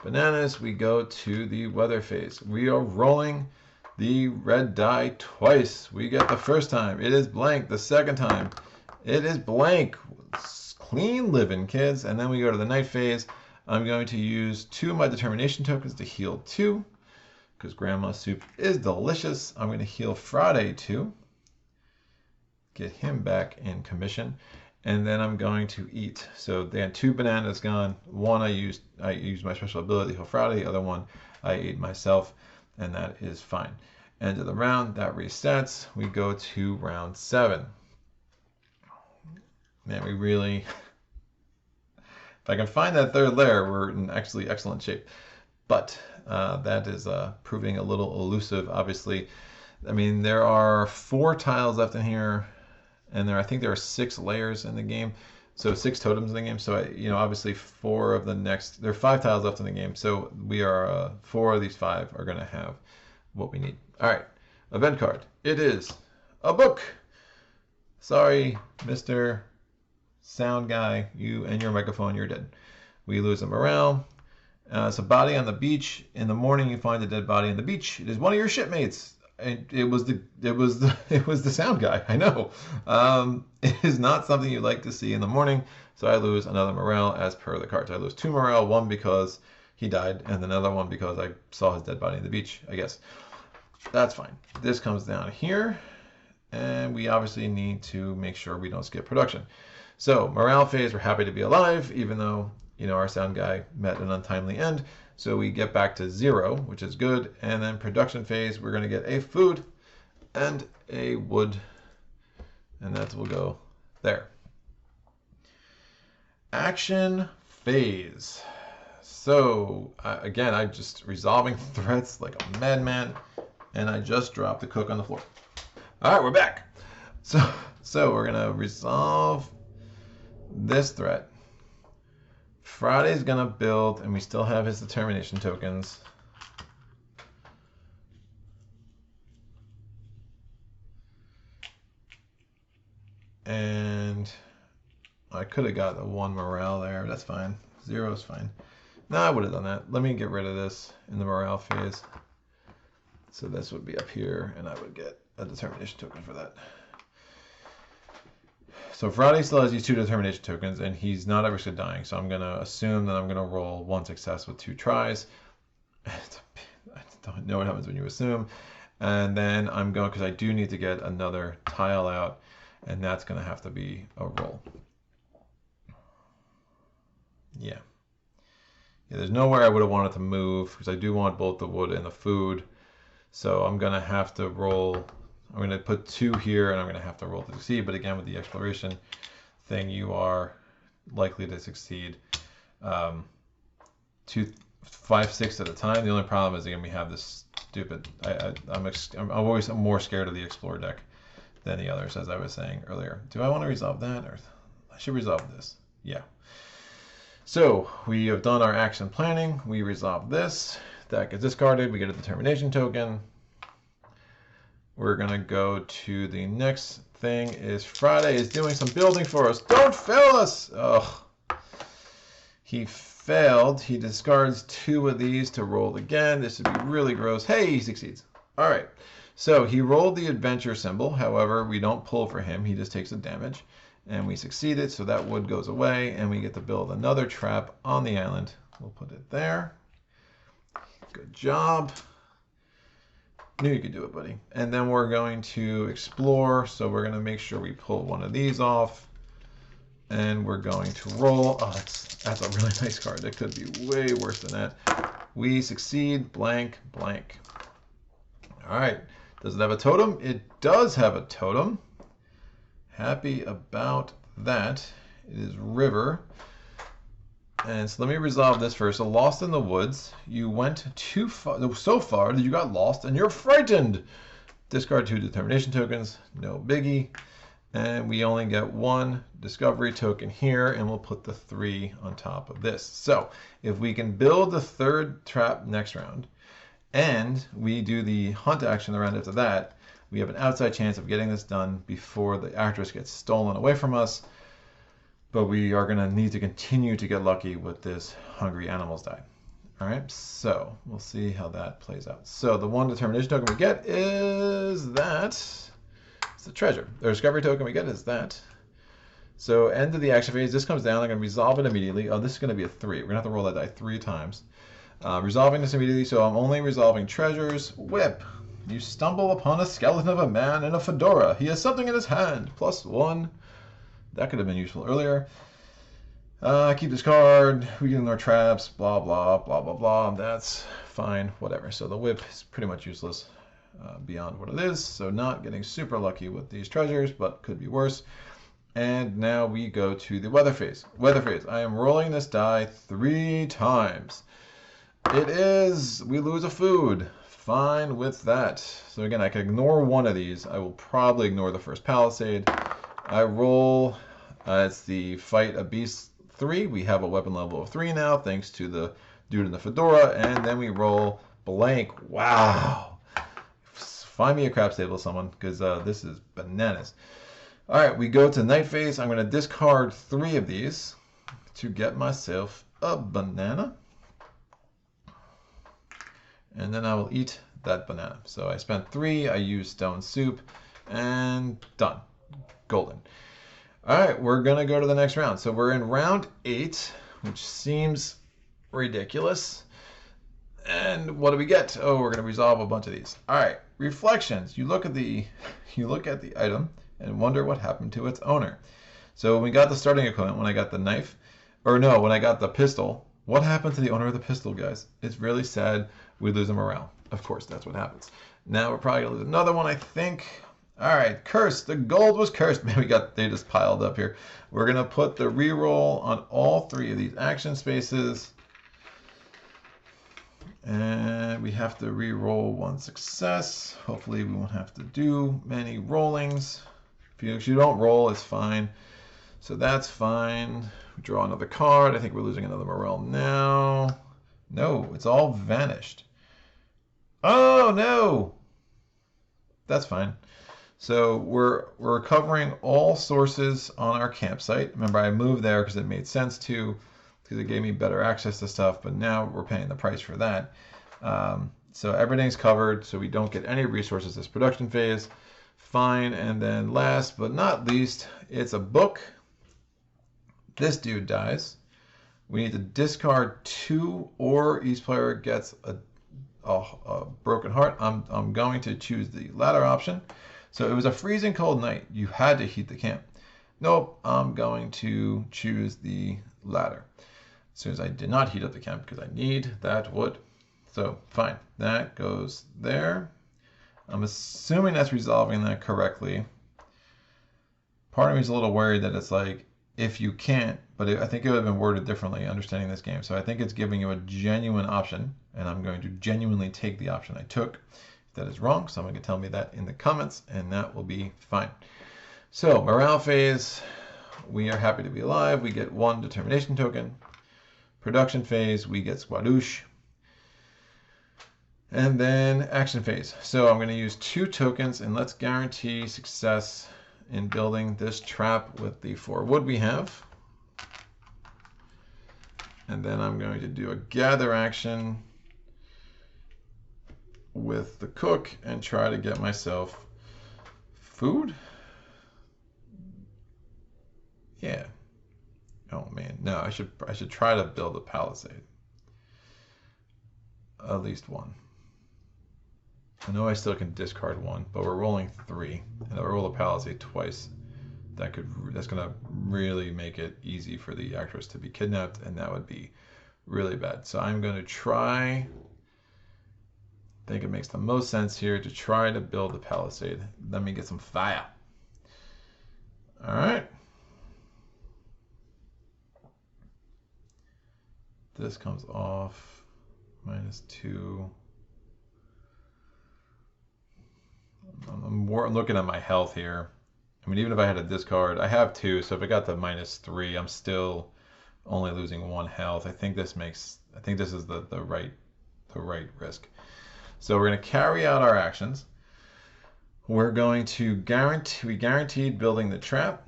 bananas. We go to the weather phase. We are rolling the red die twice. We get the first time. It is blank. The second time, it is blank. Clean living, kids. And then we go to the night phase. I'm going to use 2 of my determination tokens to heal 2 because Grandma's soup is delicious. I'm going to heal Friday 2. Get him back in commission. And then I'm going to eat. So they had 2 bananas gone. One I used my special ability heal Friday. The other one I ate myself, and that is fine. End of the round. That resets. We go to round 7. Man, we really, if I can find that third layer, we're in actually excellent shape. But that is proving a little elusive, obviously. I mean, there are 4 tiles left in here, and I think there are 6 layers in the game. So 6 totems in the game. So, obviously 4 of the next, there are 5 tiles left in the game. So we are, 4 of these 5 are going to have what we need. All right, event card. It is a book. Sorry, Mr. Sound guy, you and your microphone, you're dead. We lose a morale. It's a body on the beach. In the morning, you find a dead body on the beach. It is one of your shipmates. It was the sound guy. I know. It is not something you like to see in the morning. So I lose another morale as per the cards. I lose 2 morale, 1 because he died, and another 1 because I saw his dead body on the beach. I guess that's fine. This comes down here, and we obviously need to make sure we don't skip production. So morale phase, we're happy to be alive, even though our sound guy met an untimely end. So we get back to 0, which is good. And then production phase, we're going to get a food and a wood. And that will go there. Action phase. So again, I'm just resolving threats like a madman. And I just dropped the cook on the floor. All right, we're back. So we're going to resolve this threat. Friday's gonna build, and we still have his determination tokens. And I could have got a 1 morale there. That's fine. 0 is fine. No, I would have done that. Let me get rid of this in the morale phase. So this would be up here, and I would get a determination token for that. So Friday still has these 2 determination tokens, and he's not at risk of dying. So I'm going to assume that I'm going to roll 1 success with 2 tries. I don't know what happens when you assume. And then I'm going, because I do need to get another tile out, and that's going to have to be a roll. Yeah. There's nowhere I would have wanted to move, because I do want both the wood and the food. So I'm going to have to roll. I'm going to put 2 here, and I'm going to have to roll to succeed. But again, with the exploration thing, you are likely to succeed 5, 6 at a time. The only problem is, again, we have this stupid. I'm always more scared of the explore deck than the others, as I was saying earlier. Do I want to resolve that, or I should resolve this? Yeah. So we have done our action planning. We resolve this. That gets discarded. We get a determination token. We're going to go to the next thing is Friday is doing some building for us. Don't fail us! Ugh. He failed. He discards 2 of these to roll again. This would be really gross. Hey, he succeeds. All right. So he rolled the adventure symbol. However, we don't pull for him. He just takes the damage. And we succeeded, so that wood goes away, and we get to build another trap on the island. We'll put it there. Good job. Knew you could do it, buddy. And then we're going to explore, so we're going to make sure we pull one of these off. And we're going to roll. Oh, that's a really nice card. That could be way worse than that. We succeed, blank, blank. All right. Does it have a totem? It does have a totem. Happy about that. It is river. And so let me resolve this first. So lost in the woods. You went too far, so far that you got lost and you're frightened. Discard 2 determination tokens. No biggie. And we only get 1 discovery token here, and we'll put the 3 on top of this. So if we can build the 3rd trap next round, and we do the hunt action the round after that, we have an outside chance of getting this done before the actress gets stolen away from us. But we are going to need to continue to get lucky with this hungry animals die. All right, so we'll see how that plays out. So the 1 determination token we get is that. It's the treasure. The discovery token we get is that. So end of the action phase. This comes down. I'm going to resolve it immediately. Oh, this is going to be a 3. We're going to have to roll that die 3 times. Resolving this immediately, so I'm only resolving treasures. Whip. You stumble upon a skeleton of a man in a fedora. He has something in his hand. +1. That could have been useful earlier. Keep this card. We can ignore traps. Blah, blah, blah, blah, blah. That's fine. Whatever. So the whip is pretty much useless beyond what it is. So not getting super lucky with these treasures, but could be worse. And now we go to the weather phase. Weather phase. I am rolling this die 3 times. It is, we lose a food. Fine with that. So again, I can ignore one of these. I will probably ignore the first palisade. I roll, it's the fight a beast 3. We have a weapon level of 3 now, thanks to the dude in the fedora. And then we roll blank. Wow. Find me a crap stable, someone, because this is bananas. All right, we go to night phase. I'm going to discard 3 of these to get myself a banana. And then I will eat that banana. So I spent 3, I used stone soup, and done. Golden. All right, we're going to go to the next round. So we're in round 8, which seems ridiculous. And what do we get? Oh, we're going to resolve a bunch of these. All right, reflections. You look at the item and wonder what happened to its owner. So when we got the starting equipment, when I got the knife, or no, when I got the pistol, what happened to the owner of the pistol, guys? It's really sad. We lose a morale. Of course, that's what happens. Now we're probably going to lose another one, I think. All right, cursed. The gold was cursed. Man, they just piled up here. We're going to put the reroll on all 3 of these action spaces. And we have to re-roll 1 success. Hopefully we won't have to do many rollings. If you don't roll, it's fine. So that's fine. We draw another card. I think we're losing another morale now. No, it's all vanished. Oh, no. That's fine. So we're recovering all sources on our campsite. Remember, I moved there because it made sense to, because it gave me better access to stuff, but now we're paying the price for that. So everything's covered, so we don't get any resources this production phase. Fine, and then last but not least, it's a book. This dude dies. We need to discard 2, or each player gets a broken heart. I'm going to choose the latter option. So it was a freezing cold night. You had to heat the camp. Nope, I'm going to choose the latter. As soon as I did not heat up the camp because I need that wood. So fine, that goes there. I'm assuming that's resolving that correctly. Part of me is a little worried that it's like, if you can't, but I think it would have been worded differently understanding this game. So I think it's giving you a genuine option, and I'm going to genuinely take the option I took. If that is wrong, someone can tell me that in the comments, and that will be fine. So morale phase, we are happy to be alive. We get 1 determination token. Production phase, we get squadouche. And then action phase. So I'm going to use 2 tokens, and let's guarantee success in building this trap with the 4 wood we have. And then I'm going to do a gather action. with the cook and try to get myself food. Yeah. Oh man, no, I should try to build a palisade. At least one. I know I still can discard one, but we're rolling 3, and if I roll a palisade twice, that's gonna really make it easy for the actress to be kidnapped, and that would be really bad. So I'm gonna try. I think it makes the most sense here to try to build a palisade. Let me get some fire. All right. This comes off. -2. I'm looking at my health here. I mean, even if I had a discard, I have 2, so if I got the -3, I'm still only losing 1 health. I think this is the right risk. So we're going to carry out our actions. We're going to we guaranteed building the trap.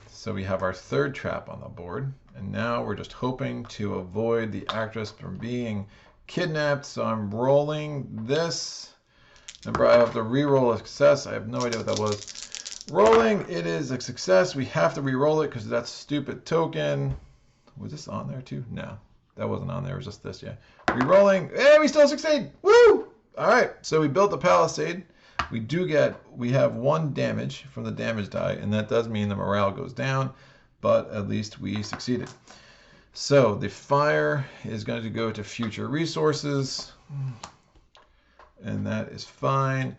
So we have our 3rd trap on the board, and now we're just hoping to avoid the actress from being kidnapped. So I'm rolling this. Remember, I have to re-roll a success. I have no idea what that was. Rolling, it is a success. We have to re-roll it because that's stupid token. Was this on there too? No, that wasn't on there. It was just this, yeah. Re-rolling, hey, we still succeed. Woo! All right, so we built the palisade. We have 1 damage from the damage die, and that does mean the morale goes down, but at least we succeeded. So the fire is going to go to future resources, and that is fine.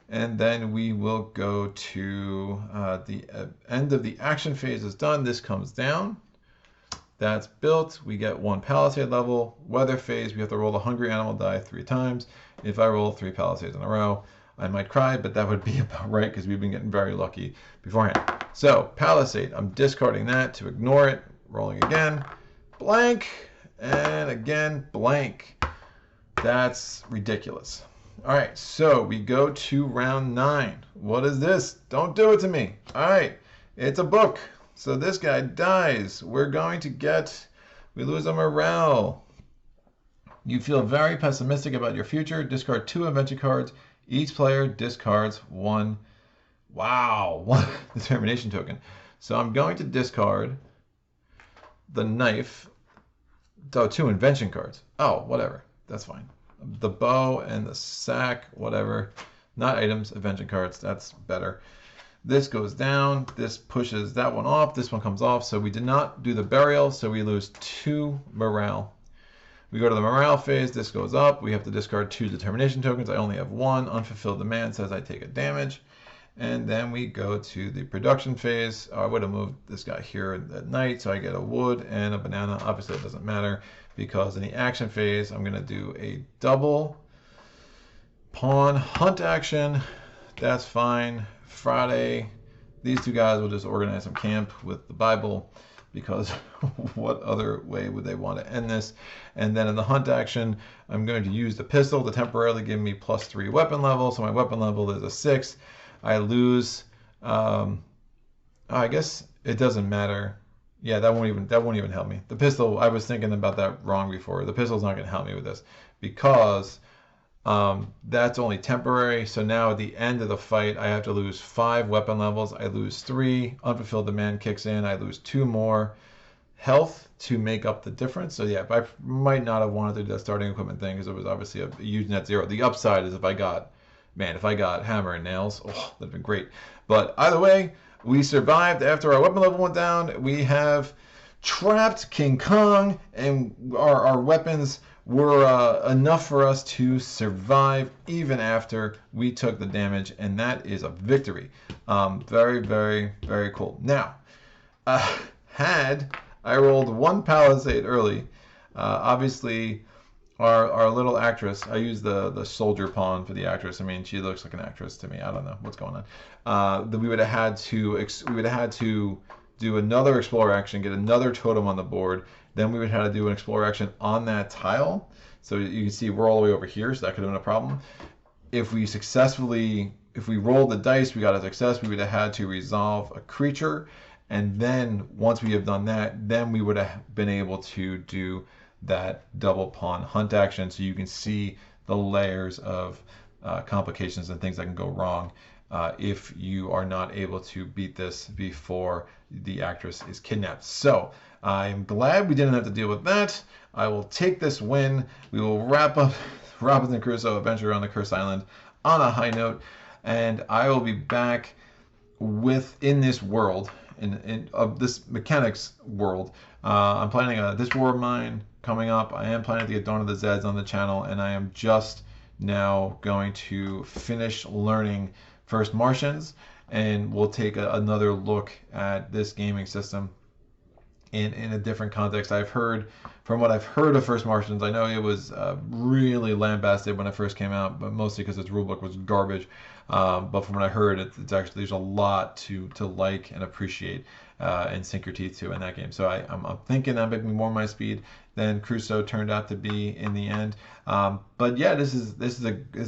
And then we will go to the end of the action phase is done. This comes down. That's built. We get 1 palisade level. Weather phase, we have to roll the hungry animal die 3 times. If I roll 3 palisades in a row, I might cry, but that would be about right because we've been getting very lucky beforehand. So palisade, I'm discarding that to ignore it. Rolling again, blank, and again, blank. That's ridiculous. All right, so we go to round 9. What is this? Don't do it to me. All right, it's a book. So this guy dies. We lose a morale. You feel very pessimistic about your future. Discard 2 invention cards. Each player discards 1. Wow, 1 determination token. So I'm going to discard the knife. Oh, 2 invention cards. Oh, whatever. That's fine. The bow and the sack, whatever. Not items, invention cards. That's better. This goes down. This pushes that one off. This one comes off. So we did not do the burial, so we lose 2 morale. We go to the morale phase. This goes up. We have to discard 2 determination tokens. I only have 1. Unfulfilled demand says I take a damage. And then we go to the production phase. I would have moved this guy here at night, so I get a wood and a banana. Obviously, it doesn't matter because in the action phase, I'm going to do a double pawn hunt action. That's fine. Friday, these 2 guys will just organize some camp with the Bible because what other way would they want to end this? And then in the hunt action, I'm going to use the pistol to temporarily give me +3 weapon level. So my weapon level is a 6. I lose. I guess it doesn't matter. Yeah, that won't even help me. The pistol, I was thinking about that wrong before. The pistol's not going to help me with this because that's only temporary. So now at the end of the fight, I have to lose 5 weapon levels. I lose 3. Unfulfilled demand kicks in. I lose 2 more health to make up the difference. So yeah, I might not have wanted to do that starting equipment thing because it was obviously a huge net zero. The upside is if I got hammer and nails, oh, that'd been great. But either way, we survived. After our weapon level went down, we have trapped King Kong, and our weapons were enough for us to survive even after we took the damage, and that is a victory. Very, very, very cool. Now, had I rolled 1 palisade early, obviously our little actress, I use the soldier pawn for the actress. I mean, she looks like an actress to me. I don't know what's going on. We would have had to do another explorer action, get another totem on the board. Then we would have to do an explorer action on that tile. So you can see we're all the way over here, so that could have been a problem. If we rolled the dice, we got a success, we would have had to resolve a creature. And then once we have done that, then we would have been able to do that double pawn hunt action. So you can see the layers of complications and things that can go wrong if you are not able to beat this before the actress is kidnapped. So I'm glad we didn't have to deal with that. I will take this win. We will wrap up Robinson Crusoe Adventure on the Cursed Island on a high note, and I will be back within this world, in of this mechanics world. I'm planning this War of Mine coming up. I am planning to get Dawn of the Zeds on the channel, and I am just now going to finish learning First Martians, and we'll take another look at this gaming system in a different context. From what I've heard of First Martians, I know it was really lambasted when it first came out, but mostly because its rulebook was garbage. But from what I heard, it's actually, there's a lot to like and appreciate and sink your teeth to in that game. So I'm thinking that might be more my speed than Crusoe turned out to be in the end. But yeah, this is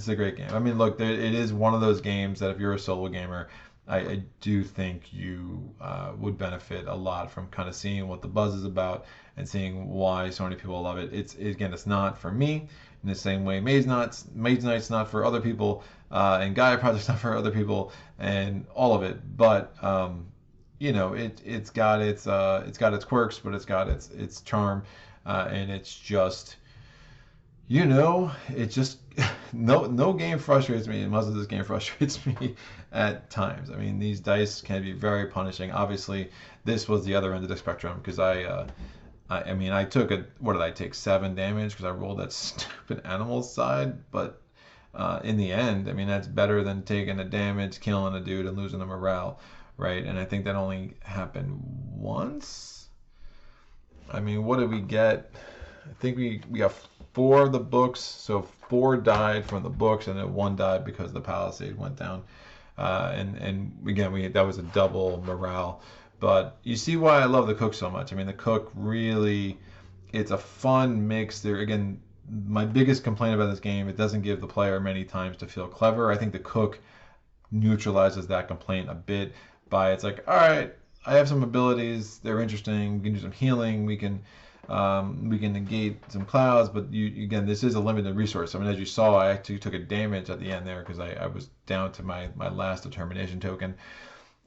a great game. I mean, look, it is one of those games that if you're a solo gamer, I do think you would benefit a lot from kind of seeing what the buzz is about and seeing why so many people love it. It's not for me in the same way Maze Knight's not for other people, and Gaia Project's not for other people, and all of it. But it's got its quirks, but it's got its charm, and it's just. It just no game frustrates me, and most of this game frustrates me at times. I mean, these dice can be very punishing. Obviously, this was the other end of the spectrum because I took what did I take 7 damage because I rolled that stupid animal side, but in the end, I mean that's better than taking the damage, killing a dude, and losing the morale, right? And I think that only happened once. I mean, what did we get? I think we got 4 of the books, so 4 died from the books, and then 1 died because the palisade went down. And again, that was a double morale. But you see why I love the cook so much. I mean, the cook really, it's a fun mix. There again, my biggest complaint about this game, it doesn't give the player many times to feel clever. I think the cook neutralizes that complaint a bit by it's like, all right, I have some abilities, they're interesting. We can do some healing. We can negate some clouds, but again, this is a limited resource. I mean, as you saw, I actually took a damage at the end there because I was down to my last determination token,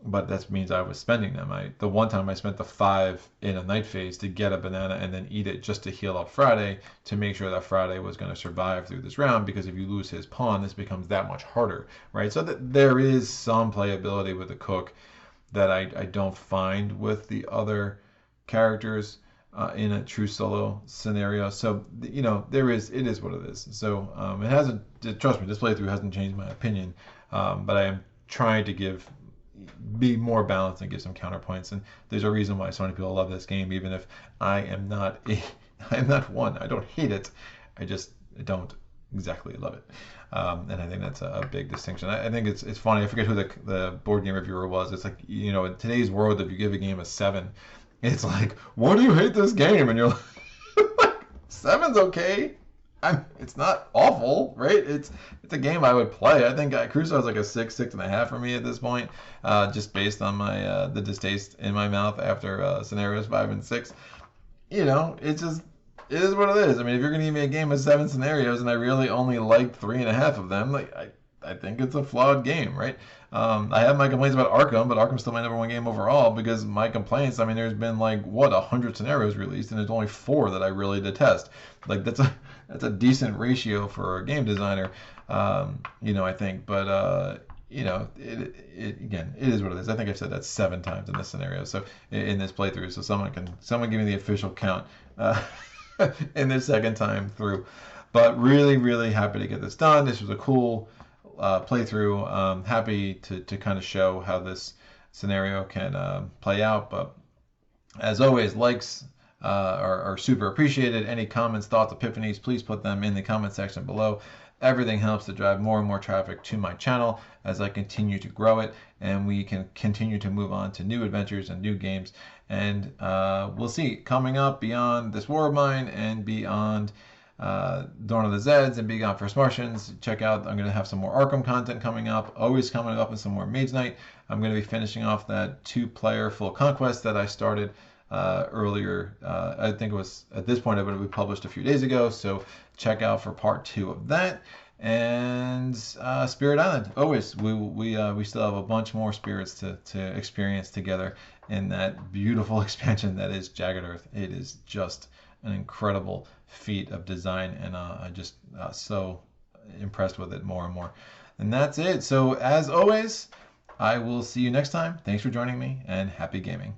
but that means I was spending them. The one time I spent the 5 in a night phase to get a banana and then eat it just to heal up Friday to make sure that Friday was going to survive through this round, because if you lose his pawn, this becomes that much harder, right? So there is some playability with the cook that I don't find with the other characters. In a true solo scenario. So, it is what it is. So it hasn't, trust me, this playthrough hasn't changed my opinion, but I am trying to be more balanced and give some counterpoints. And there's a reason why so many people love this game, even if I am not one. I don't hate it. I just don't exactly love it. And I think that's a big distinction. I think it's funny. I forget who the board game reviewer was. It's like, in today's world, if you give a game a 7, it's like, why do you hate this game? And you're like, 7's okay. It's not awful, right? It's a game I would play. I think Crusoe is like a 6.5 for me at this point, just based on my the distaste in my mouth after scenarios 5 and 6. It is what it is. I mean, if you're gonna give me a game of 7 scenarios and I really only liked 3.5 of them, like I think it's a flawed game, right? I have my complaints about Arkham, but Arkham's still my #1 game overall because my complaints, I mean, there's been 100 scenarios released, and there's only 4 that I really detest. Like that's a decent ratio for a game designer, I think. But it is what it is. I think I've said that 7 times in this scenario. So in this playthrough, so someone give me the official count in this second time through. But really, really happy to get this done. This was a cool playthrough. Happy to kind of show how this scenario can play out. But as always, likes are super appreciated. Any comments, thoughts, epiphanies, please put them in the comment section below. Everything helps to drive more and more traffic to my channel as I continue to grow it, and we can continue to move on to new adventures and new games. And we'll see coming up beyond this War of Mine and beyond Dawn of the Zeds and beyond First Martians. Check out, I'm going to have some more Arkham content coming up, always coming up, and some more Mage Knight. I'm going to be finishing off that 2-player full conquest that I started earlier. I think it was, at this point, it would be published a few days ago, so check out for part 2 of that. and Spirit Island. Always, we still have a bunch more spirits to experience together in that beautiful expansion that is Jagged Earth. It is just an incredible feat of design, and I just so impressed with it more and more. And that's it. So as always, I will see you next time. Thanks for joining me, and happy gaming.